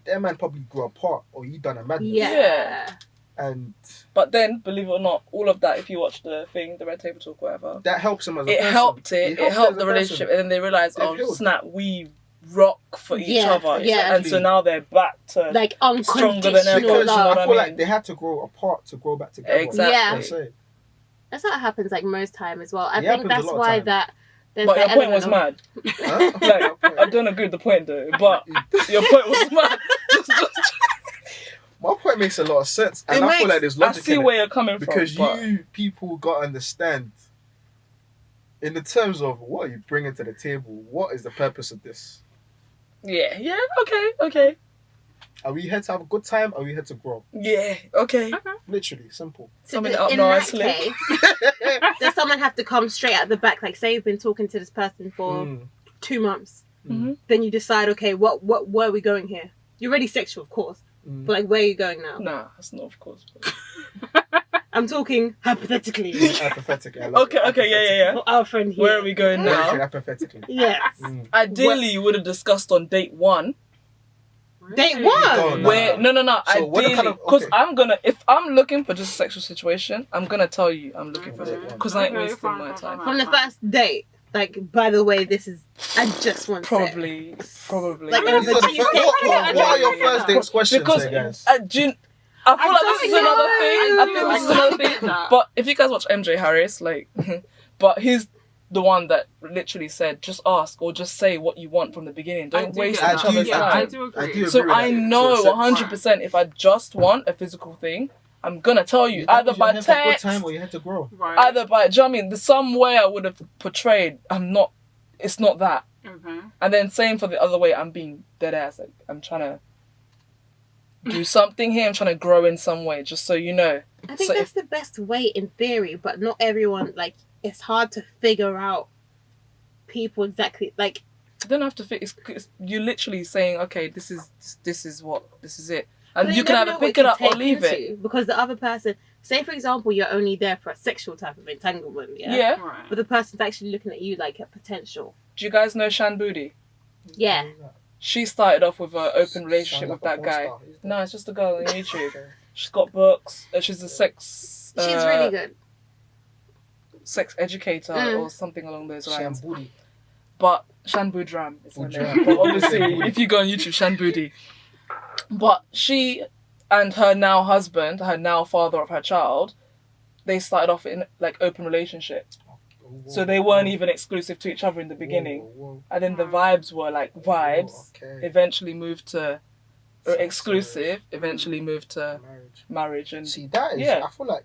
Their man probably grew apart, or you done a madness. Yeah. And But then, believe it or not, all of that, if you watch the thing, the Red Table Talk, whatever, that helps them as a it person. helped it as helped a the person. relationship, and then they realized, They've oh healed. snap, we rock for each Yeah, other, yeah. and so now they're back to Like stronger than ever. unconditional Because love. I feel I like mean? they had to grow apart to grow back together. Exactly. Yeah. That's it. That's what happens like most time as well. I It think happens a that's lot of why times. that there's But your that point was element mad. Huh? Like, I don't agree with the point though, but your point was mad. My point makes a lot of sense, and It I feel makes- like there's I logic see in where it you're coming because from. But you people got to understand. In the terms of what you bringing to the table, what is the purpose of this? yeah, okay. Are we here to have a good time? Or are we here to grow? Yeah, okay. Literally, simple. So Summing it the- up in nicely. that case, does someone have to come straight at the back? Like, say you've been talking to this person for 2 months, Mhm. then you decide, okay, where are we going here? You're already sexual, of course, but like, where are you going now? Nah, that's not, of course. I'm talking hypothetically Hypothetically. I love Okay, it. yeah. for our friend here. Where are we going Hypothetically. now? Hypothetically. Yes. Ideally, you would have discussed on date one. Date No, one. no. Where no. So what Ideally, kind of- because okay. if I'm looking for just a sexual situation, I'm gonna tell you I'm looking for Okay. it because I ain't Okay, wasting fine, my fine, time. fine. From the first date. Like, by the way, this is. I just want Probably. Like, These are the what are your first dates questions, Because here, guys? I feel like this is another thing. I think this is another thing. But if you guys watch MJ Harris, like, but he's the one that literally said, just ask or just say what you want from the beginning. Don't waste get each that. other's I time. do agree. I do So agree with I that. know To a 100% if I just want a physical thing, I'm gonna tell you That either was by your head for good text, time or you had to grow. Right. either by. Do you know what I mean? There's some way I would have portrayed. It's not that. Okay. And then same for the other way. I'm being dead ass. Like, I'm trying to do something here. I'm trying to grow in some way. Just so you know. I think So that's the best way in theory, but not everyone, like, it's hard to figure out people exactly, like, You don't have to fit. It's you're literally saying, okay, this is it, and but you can never either know pick what it up you or take leave it. into, because the other person, say for example, you're only there for a sexual type of entanglement, Yeah. Right. but the person's actually looking at you like a potential. Do you guys know Shan Booty? Yeah. She started off with an open relationship Sound with like a that guy. porn star. No, it's just a girl on YouTube. She's got books. She's a sex. She's really good. Sex educator or something along those lines. Shambudi. But Shan Budram is her Budram. name. But obviously, if you go on YouTube, Shan Booty. But she and her now husband, her now father of her child, they started off in like open relationship. So they weren't even exclusive to each other in the beginning. And then the vibes were like vibes. Okay. Eventually moved to exclusive. Eventually moved to Marriage. marriage. And See, that is. Yeah. I feel like.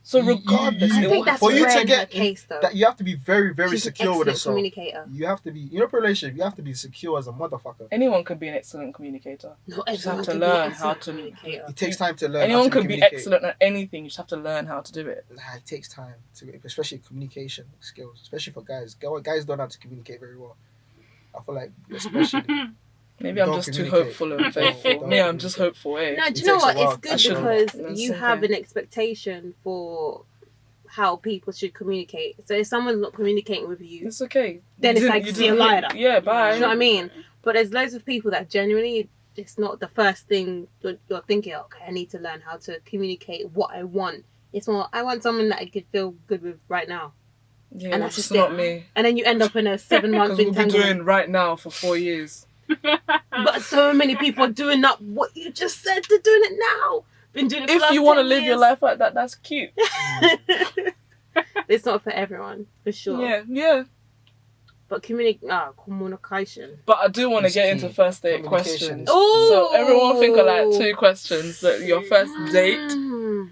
So regardless, I think that's for you rare to in get her case, though. that, you have to be very, very She's an secure with excellent yourself. communicator. You have to be, you know, for a relationship, you have to be secure as a motherfucker. anyone can be an excellent communicator. Not Just have everyone to can be learn an how excellent to. communicator. It takes time to learn. Anyone how to can be communicate. excellent at anything. You just have to learn how to do it. Nah, it takes time to, especially communication skills, especially for guys. Guys don't know how to communicate very well. I feel like, especially. Maybe I'm Don't just too communicate. hopeful and faithful. Don't Me, I'm just hopeful, eh? No, do It you know takes a what? while It's good to grow because up. you That's have okay. an expectation for how people should communicate. So if someone's not communicating with you, It's okay. then You it's didn't- like, you see you didn't- later. Yeah, bye. You know what I mean? But there's loads of people that genuinely, it's not the first thing you're thinking, okay, I need to learn how to communicate what I want. It's more, I want someone that I could feel good with right now. Yeah, And that's it's just not it. me. And then you end up in a 7-month Because we'll be entanglement. doing right now for 4 years. But so many people are doing up what you just said. They're doing it now. Been doing it for If the you last want to 10 live your years. life like that, that's cute. It's not for everyone, for sure. Yeah. But communication. But I do want to It's get key. into first date Communication questions. is Ooh. So everyone think of like 2 questions that your first date, Mm.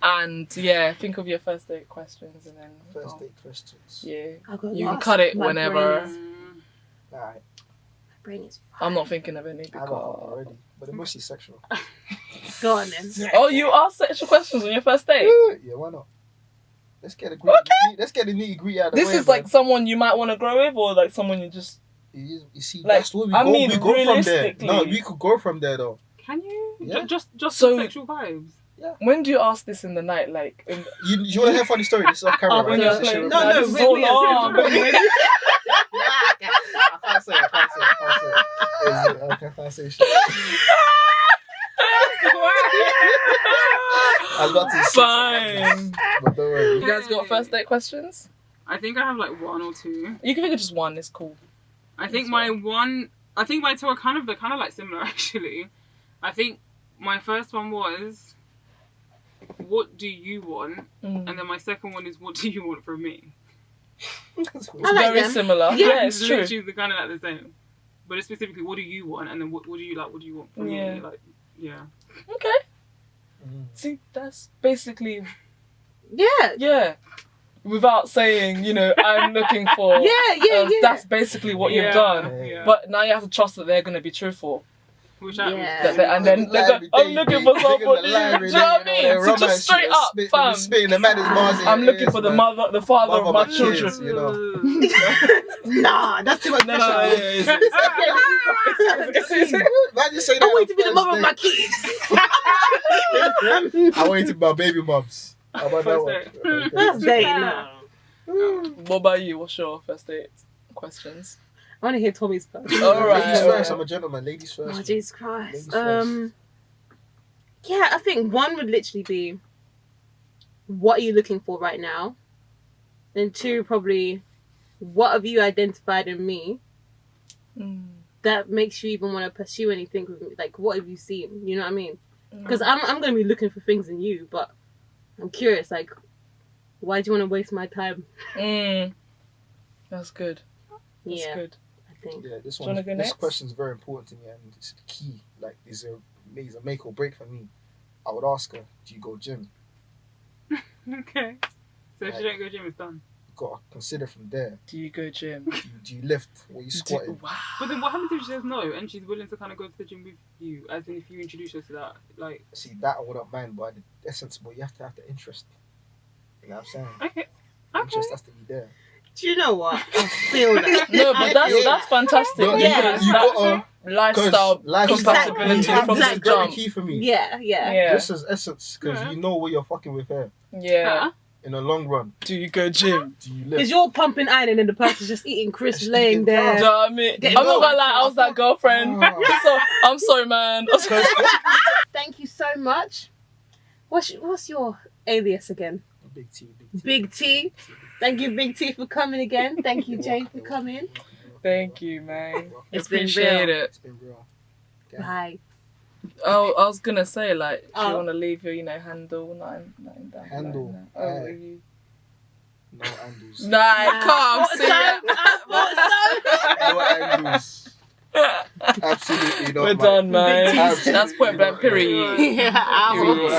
and yeah, think of your first date questions and then First date questions. yeah, I got you can lost. cut it My whenever. brain is- Alright, My brain is I'm not thinking of any I got one because. already, but they're mostly sexual. Go on then. Oh, you ask sexual questions on your first date. Yeah, why not? Let's get the nitty gritty out of the This way. is like man. someone you might want to grow with, or like someone you just. You see, like, that's where we I go. mean, We go from there. realistically- No, we could go from there though. Can you? Yeah. Just So- for sexual vibes. When do you ask this in the night? Like, in, You want to hear a funny story? This is off camera, After right? you're This is playing- shit. No, this is we- so we- long. I can't say it. I can't say shit. I was about to say Fine. something, but don't worry. You guys got first date questions? I think I have like 1 or 2. You can think of just one. It's cool. I think my 2 are kind of like similar actually. I think my first one was, what do you want? Mm. And then my second one is, what do you want from me? It's I like very them. similar. Yeah. Yeah, it's true. Literally kind of like the same. But it's specifically, what do you want? And then what do you like? What do you want from Yeah. me? Like, yeah. Okay. See, that's basically Yeah. Without saying, I'm looking for. Yeah. That's basically what you've done. Yeah. But now you have to trust that they're going to be truthful. Which I Yeah. And then they go, I'm looking for somebody. Do you know what I mean? So just straight up, fam. The man is Mars. I'm looking for the father of my children. kids, you know. Nah, that's too much No, pressure. Why you say that? I want you to be the on mother of my first kids. date? I want you to be my baby mums. How about that First one? First date, no. What about you? What's your first date questions? I want to hear Tommy's first. All right. Ladies first. I'm a gentleman. Ladies first. Oh, Jesus Christ. Ladies first. Yeah, I think one would literally be, what are you looking for right now? And 2, probably, what have you identified in me that makes you even want to pursue anything with me? Like, what have you seen? You know what I mean? Because I'm going to be looking for things in you, but I'm curious, like, why do you want to waste my time? That's good. That's good. I think. Yeah, this Do you wanna go this next? question is very important to me and it's key. Like, it's a make or break for me. I would ask her, do you go gym? Okay. So if you don't go gym, it's done. You gotta consider from there. Do you go gym? Do you lift? What you squatting? Wow. But then what happens if she says no and she's willing to kind of go to the gym with you? As in, if you introduce her to that, like. See, that I wouldn't mind, but the essence, but you have to have the interest. You know what I'm saying? Okay. The Okay. interest has to be there. Do you know what? I feel that. No, but that's fantastic. But Yeah. Because you that's gotta lifestyle compatibility Exactly. from This the is very jump. key for me. Yeah. Yeah. This is essence because Yeah. you know what you're fucking with her Yeah. Huh? in the long run. Do you go gym? Do you Because lift? you're pumping iron and the person's just eating crisps, Just laying eating Do you there. know what I mean? I'm Getting not low. gonna lie, I was that girlfriend. Oh. So I'm sorry, man. Thank you so much. What's your alias again? Big T. Big T. Thank you, Big T, for coming again. Thank you, Jade, for coming. Thank you, man. It's been Appreciate real. it. It's been real. Bye. Oh, I was gonna say, like, if you Oh. want to leave your, handle, nothing down. Handle. below, no. Oh, you. No handles. Nah, I can't see I No handles. Absolutely not. We're man. done, man. Big T's. That's point blank, period. Yeah, No handles.